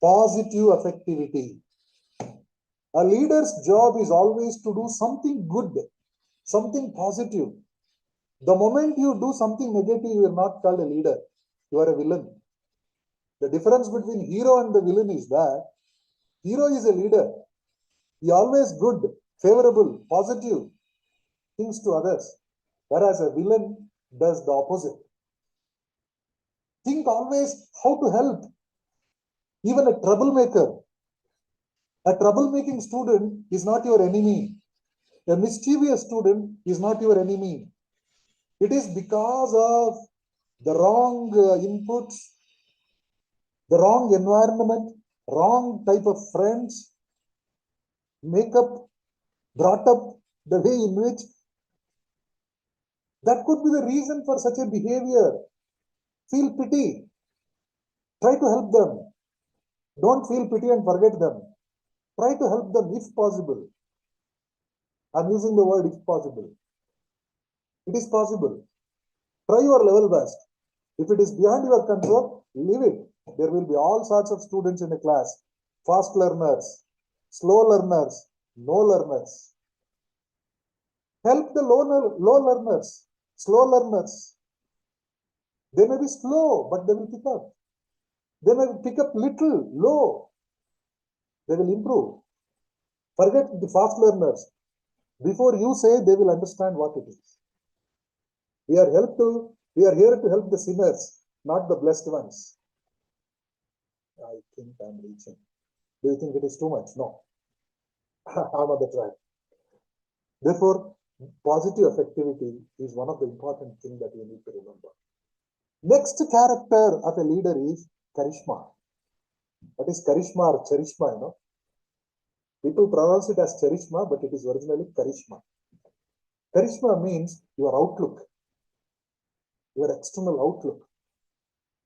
Positive effectivity. A leader's job is always to do something good, something positive. The moment you do something negative, you are not called a leader. You are a villain. The difference between hero and the villain is that hero is a leader. He always good, favorable, positive things to others. Whereas a villain does the opposite. Think always how to help. Even a troublemaker. A troublemaking student is not your enemy. A mischievous student is not your enemy. It is because of the wrong inputs, the wrong environment, wrong type of friends, brought up the way in which that could be the reason for such a behavior. Feel pity. Try to help them. Don't feel pity and forget them. Try to help them if possible. I'm using the word if possible. It is possible. Try your level best. If it is beyond your control, leave it. There will be all sorts of students in a class. Fast learners, slow learners, no learners. Help the low learners, slow learners. They may be slow, but they will pick up. They may pick up little, low. They will improve. Forget the fast learners. Before you say, they will understand what it is. We are here to help the sinners, not the blessed ones. I think I'm reaching. Do you think it is too much? No. I'm on the track. Therefore, positive effectivity is one of the important things that you need to remember. Next character of a leader is charisma. What is charisma or charishma, you know? People pronounce it as charishma, but it is originally charisma. Charisma means your outlook, your external outlook.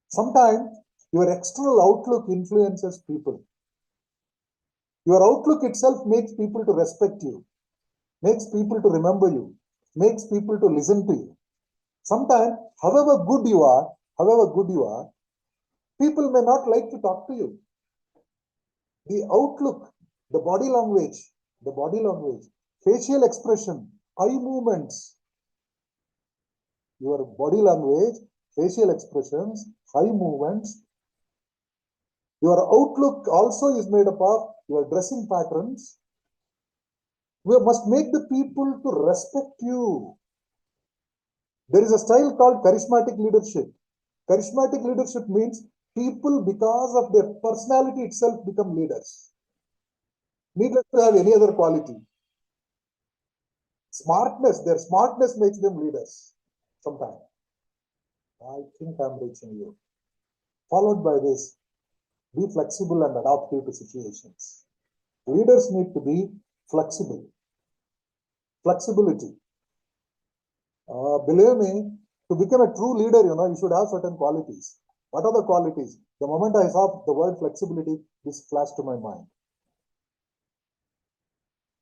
Sometimes your external outlook influences people. Your outlook itself makes people to respect you, makes people to remember you, makes people to listen to you. Sometimes, however good you are, people may not like to talk to you. The outlook, the body language, facial expression, eye movements, your body language, facial expressions, eye movements, your outlook also is made up of your dressing patterns. We must make the people to respect you. There is a style called charismatic leadership. Charismatic leadership means people, because of their personality itself, become leaders. Needless to have any other quality. Smartness, their smartness makes them leaders sometimes. I think I'm reaching you. Followed by this, be flexible and adaptive to situations. Leaders need to be flexible. Flexibility. Believe me, to become a true leader, you should have certain qualities. What are the qualities? The moment I saw the word flexibility, this flashed to my mind.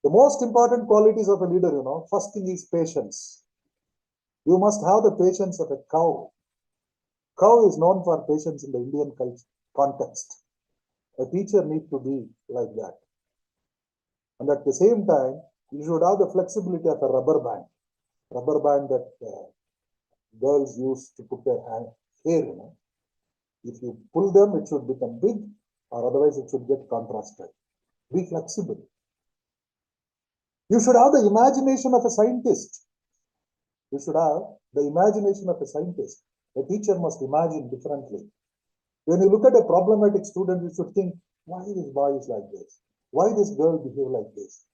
The most important qualities of a leader, first thing is patience. You must have the patience of a cow. Cow is known for patience in the Indian culture context. A teacher needs to be like that. And at the same time, you should have the flexibility of a rubber band. Rubber band that girls use to put their hair, If you pull them, it should become big, or otherwise it should get contrasted. Be flexible. You should have the imagination of a scientist. You should have the imagination of a scientist. A teacher must imagine differently. When you look at a problematic student, you should think, why this boy is like this? Why this girl behave like this?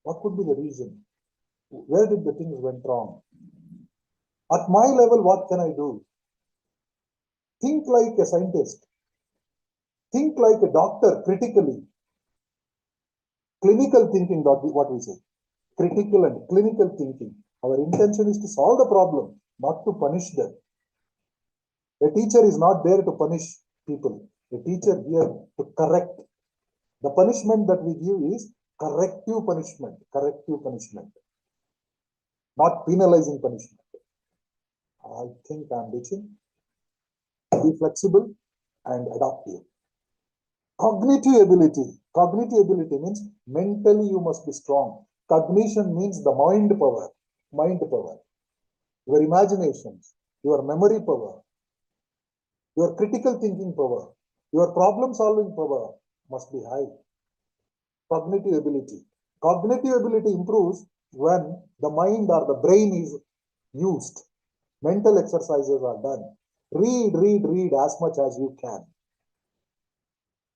What could be the reason? Where did the things went wrong? At my level, what can I do? Think like a scientist. Think like a doctor critically. Clinical thinking, what we say. Critical and clinical thinking. Our intention is to solve the problem, not to punish them. A teacher is not there to punish people. A teacher here to correct. The punishment that we give is corrective punishment. Corrective punishment. Not penalizing punishment. I think I'm reaching. Be flexible and adaptive. Cognitive ability. Cognitive ability means mentally you must be strong. Cognition means the mind power. Mind power. Your imaginations, your memory power, your critical thinking power, your problem solving power must be high. Cognitive ability. Cognitive ability improves when the mind or the brain is used. Mental exercises are done. Read as much as you can.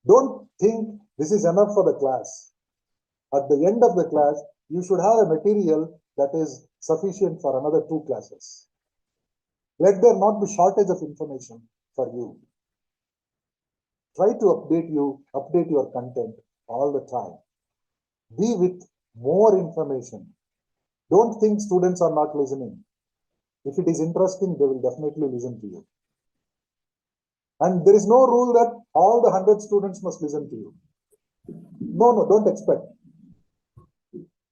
Don't think this is enough for the class. At the end of the class, you should have a material that is sufficient for another 2 classes. Let there not be shortage of information for you. Try to update your content all the time. Be with more information. Don't think students are not listening. If it is interesting, they will definitely listen to you. And there is no rule that all the 100 students must listen to you. No, don't expect.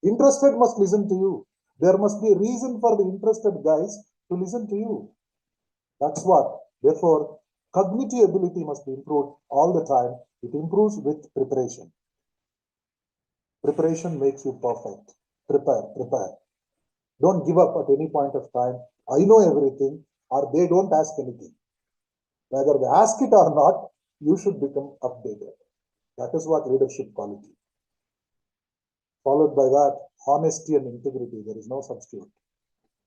Interested must listen to you. There must be a reason for the interested guys to listen to you. That's what. Therefore, cognitive ability must be improved all the time. It improves with preparation. Preparation makes you perfect. Prepare. Don't give up at any point of time. I know everything, or they don't ask anything. Whether they ask it or not, you should become updated. That is what leadership quality. Followed by that, honesty and integrity. There is no substitute.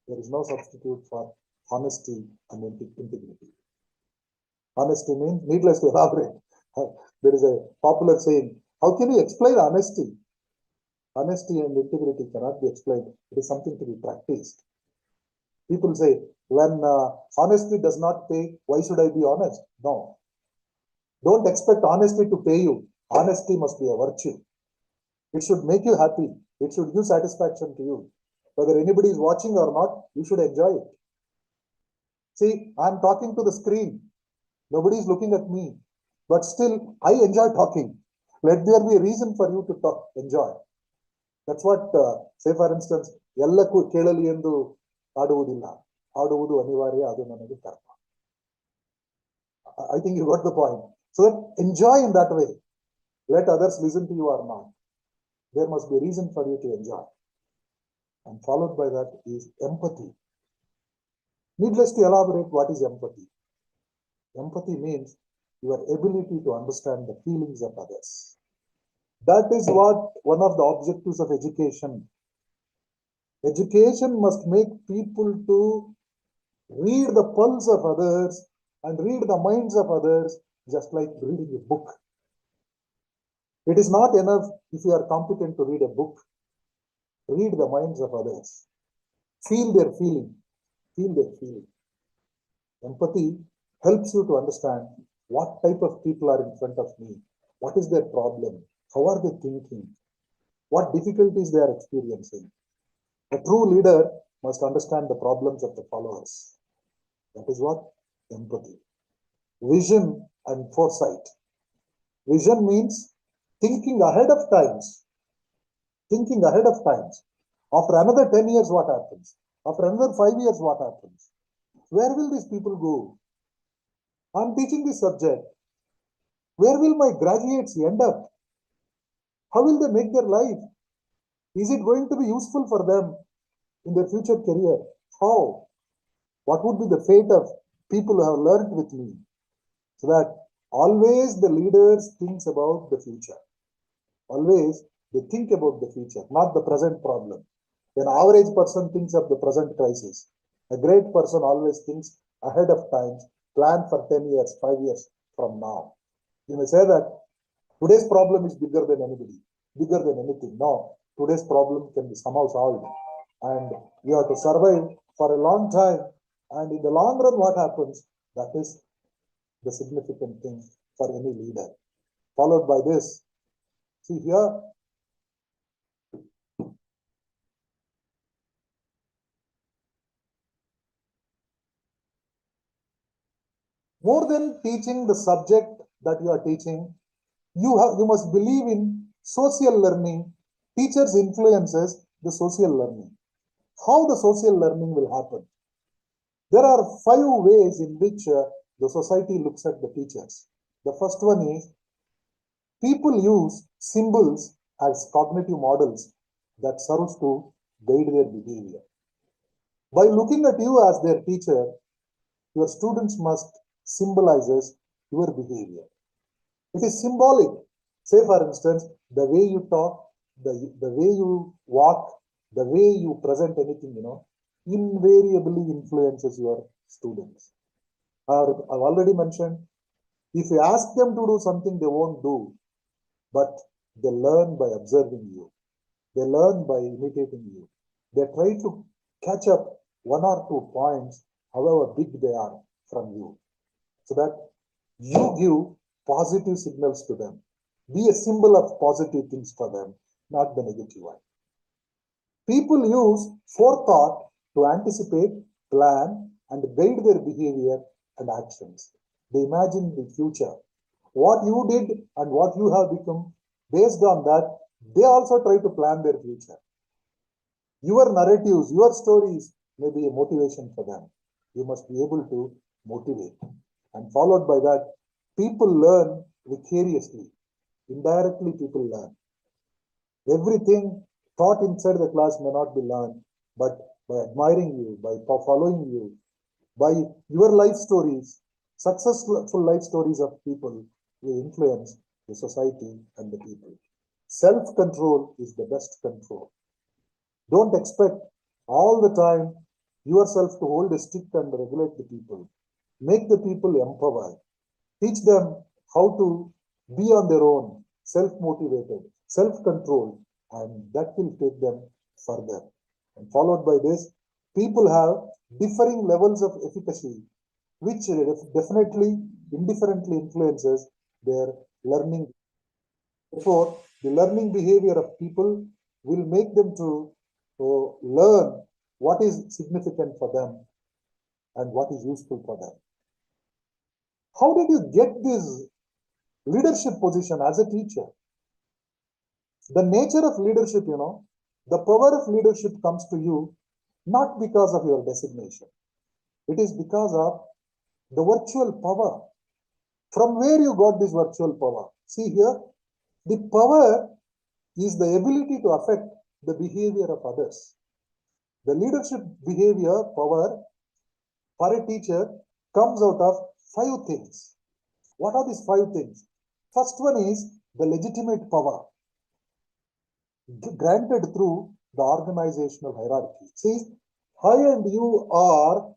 There is no substitute for honesty and integrity. Honesty means, needless to elaborate. There is a popular saying, how can you explain honesty? Honesty and integrity cannot be explained. It is something to be practiced. People say, when honesty does not pay, why should I be honest? No. Don't expect honesty to pay you. Honesty must be a virtue. It should make you happy. It should give satisfaction to you. Whether anybody is watching or not, you should enjoy it. See, I'm talking to the screen. Nobody is looking at me. But still, I enjoy talking. Let there be a reason for you to talk, enjoy. That's what, say for instance, ಎಲ್ಲಕ್ಕೂ ಕೇಳಲಿ ಎಂದು ಆಡುವುದಿಲ್ಲ ಆಡುವುದು ಅನಿವಾರ್ಯ ಅದು ನನಗೆ ಕರ್ಮ. I think you got the point. So that enjoy in that way. Let others listen to you or not. There must be a reason for you to enjoy. And followed by that is empathy. Needless to elaborate, what is empathy? Empathy means your ability to understand the feelings of others. That is what one of the objectives of education. Education must make people to read the pulse of others and read the minds of others, just like reading a book. It is not enough if you are competent to read a book. Read the minds of others. Feel their feeling. Feel their feeling. Empathy helps you to understand what type of people are in front of me. What is their problem? How are they thinking? What difficulties they are experiencing? A true leader must understand the problems of the followers. That is what empathy. Vision and foresight. Vision means thinking ahead of times. Thinking ahead of times. After another 10 years, what happens? After another 5 years, what happens? Where will these people go? I'm teaching this subject. Where will my graduates end up? How will they make their life? Is it going to be useful for them in their future career? How? What would be the fate of people who have learned with me? So that always the leaders thinks about the future. Always they think about the future, not the present problem. An average person thinks of the present crisis. A great person always thinks ahead of time, plan for 10 years, 5 years from now. You may say that today's problem is bigger than anybody, bigger than anything. No, today's problem can be somehow solved. And you have to survive for a long time. And in the long run, what happens? That is the significant thing for any leader. Followed by this, see here, more than teaching the subject that you are teaching, you must believe in social learning. Teachers influences the social learning. How the social learning will happen? There are 5 ways in which the society looks at the teachers. The first one is people use symbols as cognitive models that serves to guide their behavior. By looking at you as their teacher, your students must symbolizes your behavior. It is symbolic. Say, for instance, the way you talk, the way you walk, the way you present anything, invariably influences your students. I've already mentioned, if you ask them to do something, they won't do, but they learn by observing you. They learn by imitating you. They try to catch up 1 or 2 points, however big they are from you, so that you give positive signals to them. Be a symbol of positive things for them, not the negative one. People use forethought to anticipate, plan, and guide their behavior and actions. They imagine the future, what you did and what you have become. Based on that, they also try to plan their future. Your narratives, your stories may be a motivation for them. You must be able to motivate. And followed by that, people learn vicariously. Indirectly, people learn. Everything taught inside the class may not be learned, but by admiring you, by following you, by your life stories, successful life stories of people, will influence the society and the people. Self-control is the best control. Don't expect all the time yourself to hold a stick and regulate the people. Make the people empowered. Teach them how to be on their own, self-motivated, self-controlled, and that will take them further. And followed by this, people have differing levels of efficacy, which definitely indifferently influences their learning. Therefore, the learning behavior of people will make them to learn what is significant for them and what is useful for them. How did you get this leadership position as a teacher? The nature of leadership, the power of leadership comes to you not because of your designation. It is because of the virtual power. From where you got this virtual power? See here, the power is the ability to affect the behavior of others. The leadership behavior power for a teacher comes out of 5 things. What are these 5 things? First one is the legitimate power granted through the organizational hierarchy. See, I and you are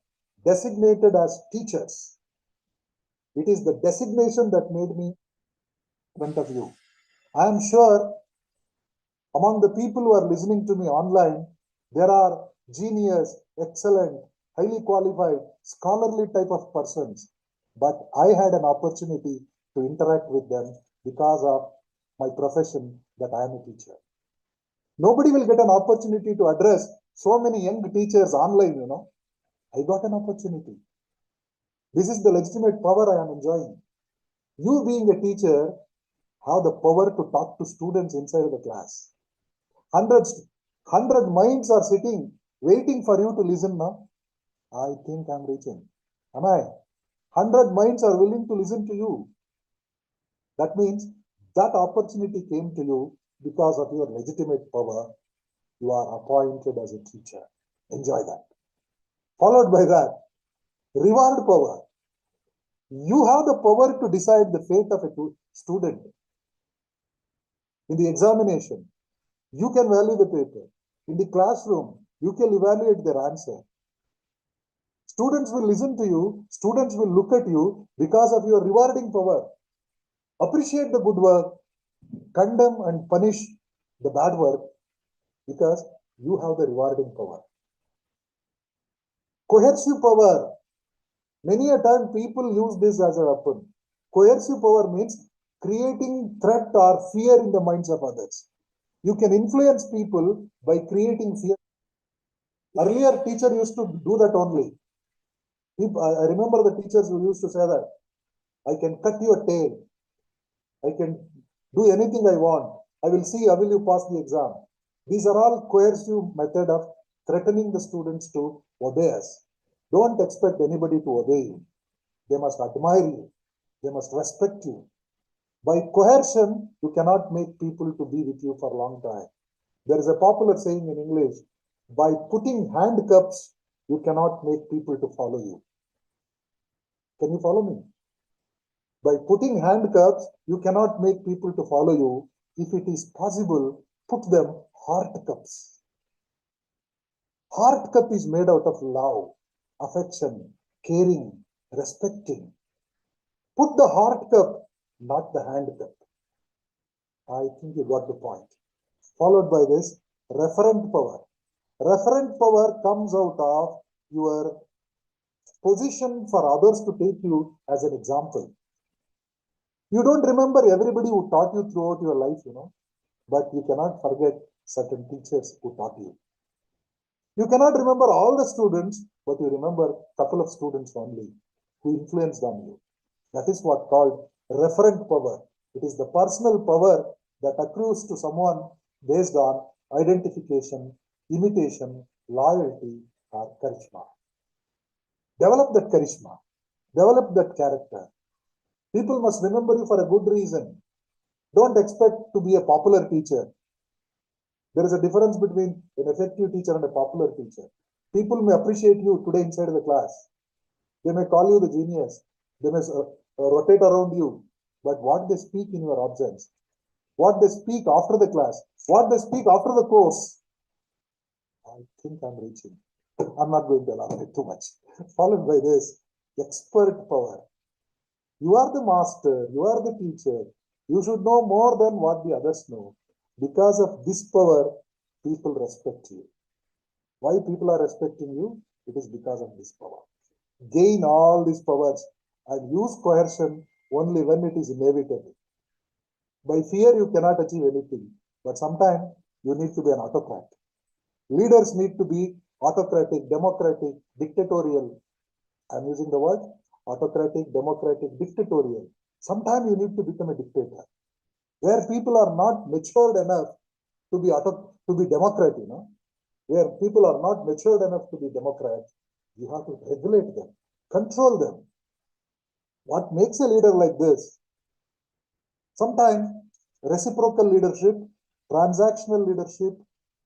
designated as teachers. It is the designation that made me in front of you. I am sure among the people who are listening to me online, there are genius, excellent, highly qualified, scholarly type of persons. But I had an opportunity to interact with them because of my profession that I am a teacher. Nobody will get an opportunity to address so many young teachers online, you know. I got an opportunity. This is the legitimate power I am enjoying. You being a teacher have the power to talk to students inside the class. 100 minds are sitting, waiting for you to listen now. I think I'm reaching. Am I? 100 minds are willing to listen to you. That means that opportunity came to you because of your legitimate power. You are appointed as a teacher. Enjoy that. Followed by that, reward power. You have the power to decide the fate of a student. In the examination, you can value the paper. In the classroom, you can evaluate their answer. Students will listen to you. Students will look at you because of your rewarding power. Appreciate the good work. Condemn and punish the bad work because you have the rewarding power. Coercive power. Many a time people use this as a weapon. Coercive power means creating threat or fear in the minds of others. You can influence people by creating fear. Earlier, teacher used to do that only. I remember the teachers who used to say that, I can cut your tail. I can do anything I want. I will see, how will you pass the exam? These are all coercive method of threatening the students to obey us. Don't expect anybody to obey you. They must admire you. They must respect you. By coercion, you cannot make people to be with you for a long time. There is a popular saying in English, by putting handcuffs, you cannot make people to follow you. Can you follow me? By putting handcuffs, you cannot make people to follow you. If it is possible, put them heart cuffs. Heart cup is made out of love, affection, caring, respecting. Put the heart cup, not the hand cup. I think you got the point. Followed by this, referent power. Referent power comes out of your position for others to take you as an example. You don't remember everybody who taught you throughout your life, you know, but you cannot forget certain teachers who taught you. You cannot remember all the students, but you remember a couple of students only who influenced on you. That is what called referent power. It is the personal power that accrues to someone based on identification, imitation, loyalty, or charisma. Develop that charisma. Develop that character. People must remember you for a good reason. Don't expect to be a popular teacher. There is a difference between an effective teacher and a popular teacher. People may appreciate you today inside the class. They may call you the genius. They may rotate around you. But what they speak in your absence, what they speak after the class, what they speak after the course, I think I'm reaching. I'm not going to elaborate too much. Followed by this, expert power. You are the master, you are the teacher. You should know more than what the others know. Because of this power, people respect you. Why people are respecting you? It is because of this power. Gain all these powers and use coercion only when it is inevitable. By fear, you cannot achieve anything. But sometimes you need to be an autocrat. Leaders need to be autocratic, democratic, dictatorial. I'm using the word autocratic, democratic, dictatorial. Sometimes you need to become a dictator. Where people are not matured enough to be democrat, you know. Where people are not matured enough to be democrats, you have to regulate them, control them. What makes a leader like this? Sometimes reciprocal leadership, transactional leadership,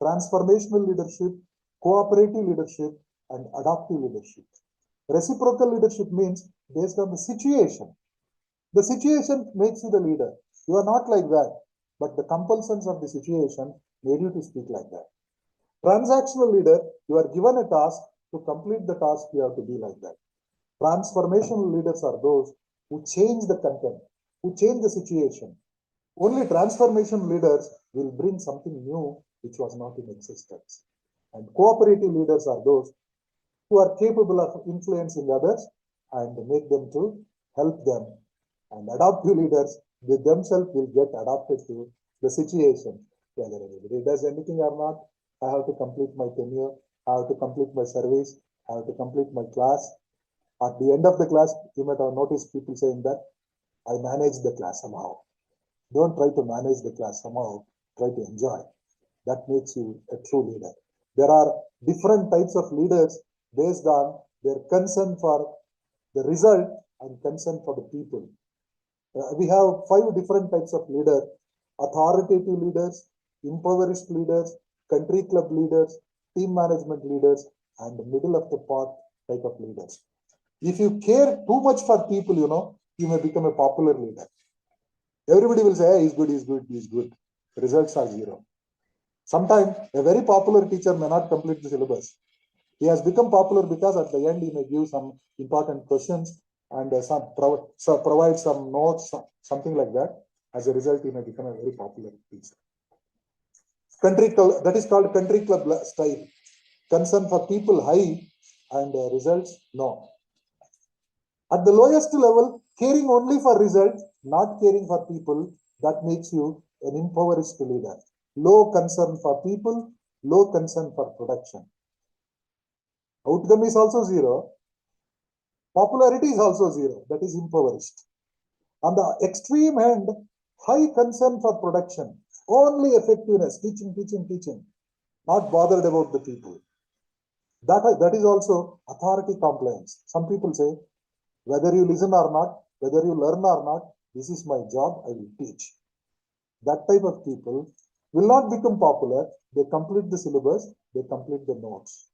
transformational leadership, cooperative leadership, and adaptive leadership. Reciprocal leadership means based on the situation. The situation makes you the leader. You are not like that, but the compulsions of the situation made you to speak like that. Transactional leader, you are given a task, To complete the task, you have to be like that. Transformational leaders are those who change the content, who change the situation. Only transformation leaders will bring something new which was not in existence. And cooperative leaders are those who are capable of influencing others and make them to help them. And adaptive leaders, they themselves will get adapted to the situation. Whether anybody does anything or not, I have to complete my tenure, I have to complete my service, I have to complete my class. At the end of the class, you might have noticed people saying that I managed the class somehow. Don't try to manage the class somehow, try to enjoy. That makes you a true leader. There are different types of leaders based on their concern for the result and concern for the people. We have 5 different types of leaders: authoritative leaders, impoverished leaders, country club leaders, team management leaders, and middle of the path type of leaders. If you care too much for people, you may become a popular leader. Everybody will say, hey, he's good, he's good, he's good. Results are 0. Sometimes a very popular teacher may not complete the syllabus. He has become popular because at the end he may give some important questions and provide some notes, something like that. As a result, he may become a very popular teacher. That is called country club style. Concern for people high and results no. At the lowest level, caring only for results, not caring for people, that makes you an impoverished leader. Low concern for people, low concern for production. Outcome is also 0. Popularity is also 0. That is impoverished. On the extreme end, high concern for production, only effectiveness, teaching, not bothered about the people. That is also authority compliance. Some people say, whether you listen or not, whether you learn or not, this is my job, I will teach. That type of people will not become popular. They complete the syllabus, they complete the notes.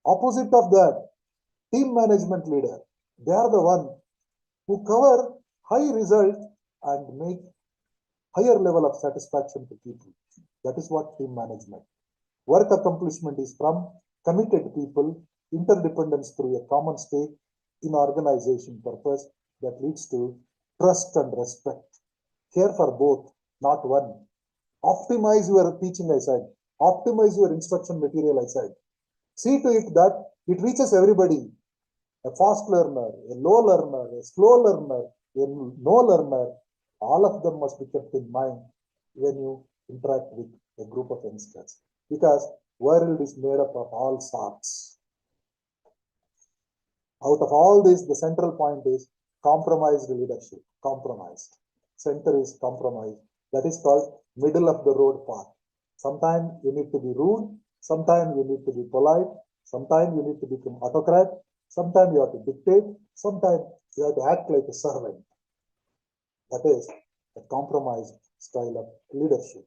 Opposite of that, team management leader, they are the one who cover high result and make higher level of satisfaction to people. That is what team management. Work accomplishment is from committed people, interdependence through a common stake in organization purpose that leads to trust and respect. Care for both, not one. Optimize your teaching, I said. Optimize your instruction material, I said. See to it that it reaches everybody. A fast learner, a low learner, a slow learner, a no learner, all of them must be kept in mind when you interact with a group of youngsters. Because world is made up of all sorts. Out of all this, the central point is compromised leadership. Compromised. Center is compromised. That is called middle of the road path. Sometimes you need to be rude. Sometimes you need to be polite. Sometimes you need to become autocrat. Sometimes you have to dictate. Sometimes you have to act like a servant. That is a compromised style of leadership.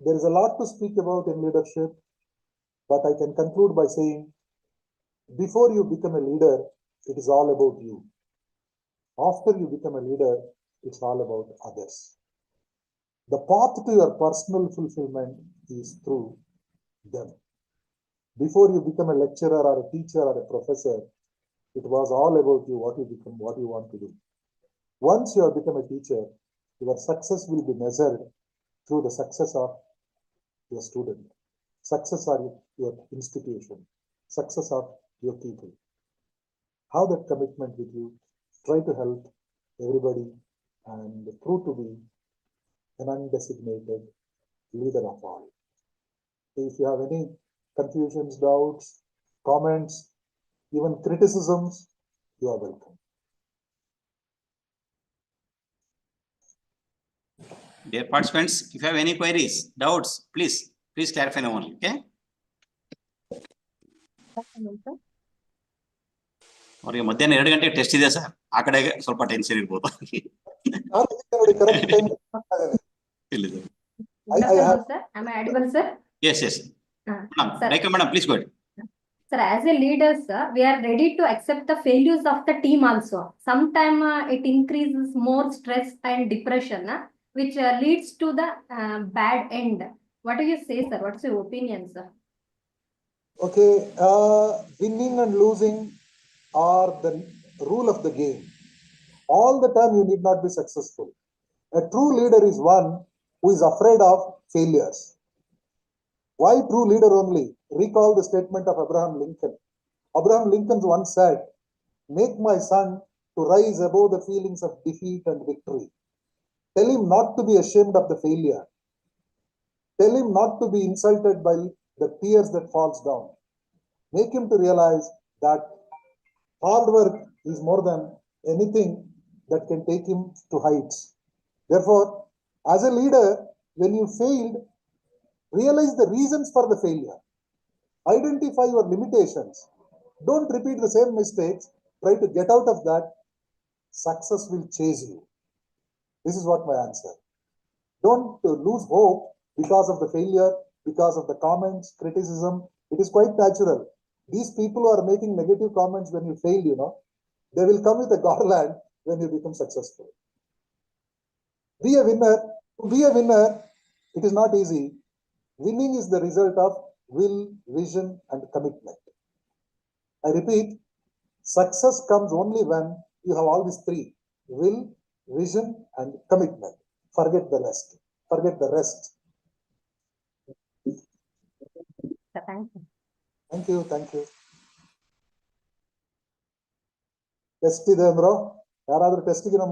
There is a lot to speak about in leadership, but I can conclude by saying, before you become a leader, it is all about you. After you become a leader, it's all about others. The path to your personal fulfillment is through them. Before you become a lecturer or a teacher or a professor, it was all about you, what you become, what you want to do. Once you have become a teacher, your success will be measured through the success of your student, success of your institution, success of your people. Have that commitment with you. Try to help everybody and prove to be an undesignated leader of all. If you have any confusions, doubts, comments, even criticisms, you are welcome. Dear participants, if you have any queries, doubts, please clarify them only. Okay. ಅವ್ರಿಗೆ ಮಧ್ಯಾಹ್ನ 2 ಗಂಟೆಗೆ test ಇದೆ sir. ಆ ಕಡೆಗೆ ಸ್ವಲ್ಪ tension ಇರ್ಬೋದು. Am I audible, sir? Yes. Madam, please go ahead. Sir, as a leader, sir, we are ready to accept the failures of the team also. Sometimes it increases more stress and depression, which leads to the bad end. What do you say, sir? What's your opinion, sir? Okay, winning and losing are the rule of the game. All the time you need not be successful. A true leader is one who is afraid of failures. Why true leader only? Recall the statement of Abraham Lincoln. Abraham Lincoln once said, "Make my son to rise above the feelings of defeat and victory. Tell him not to be ashamed of the failure. Tell him not to be insulted by the tears that falls down. Make him to realize that hard work is more than anything that can take him to heights." Therefore, as a leader, when you failed, realize the reasons for the failure. Identify your limitations. Don't repeat the same mistakes. Try to get out of that. Success will chase you. This is what my answer. Don't lose hope because of the failure, because of the comments, criticism. It is quite natural. These people who are making negative comments when you fail, they will come with a garland when you become successful. Be a winner. To be a winner, it is not easy. Winning is the result of will, vision, and commitment. I repeat, success comes only when you have all these three: will, vision, and commitment. Forget the rest. Forget the rest. Thank you. Thank you. Thank you. Test ಇದೆ ಅಂದ್ರು ಯಾರಾದ್ರೂ ಟೆಸ್ಟ್ಗೆ ಮೊದಲು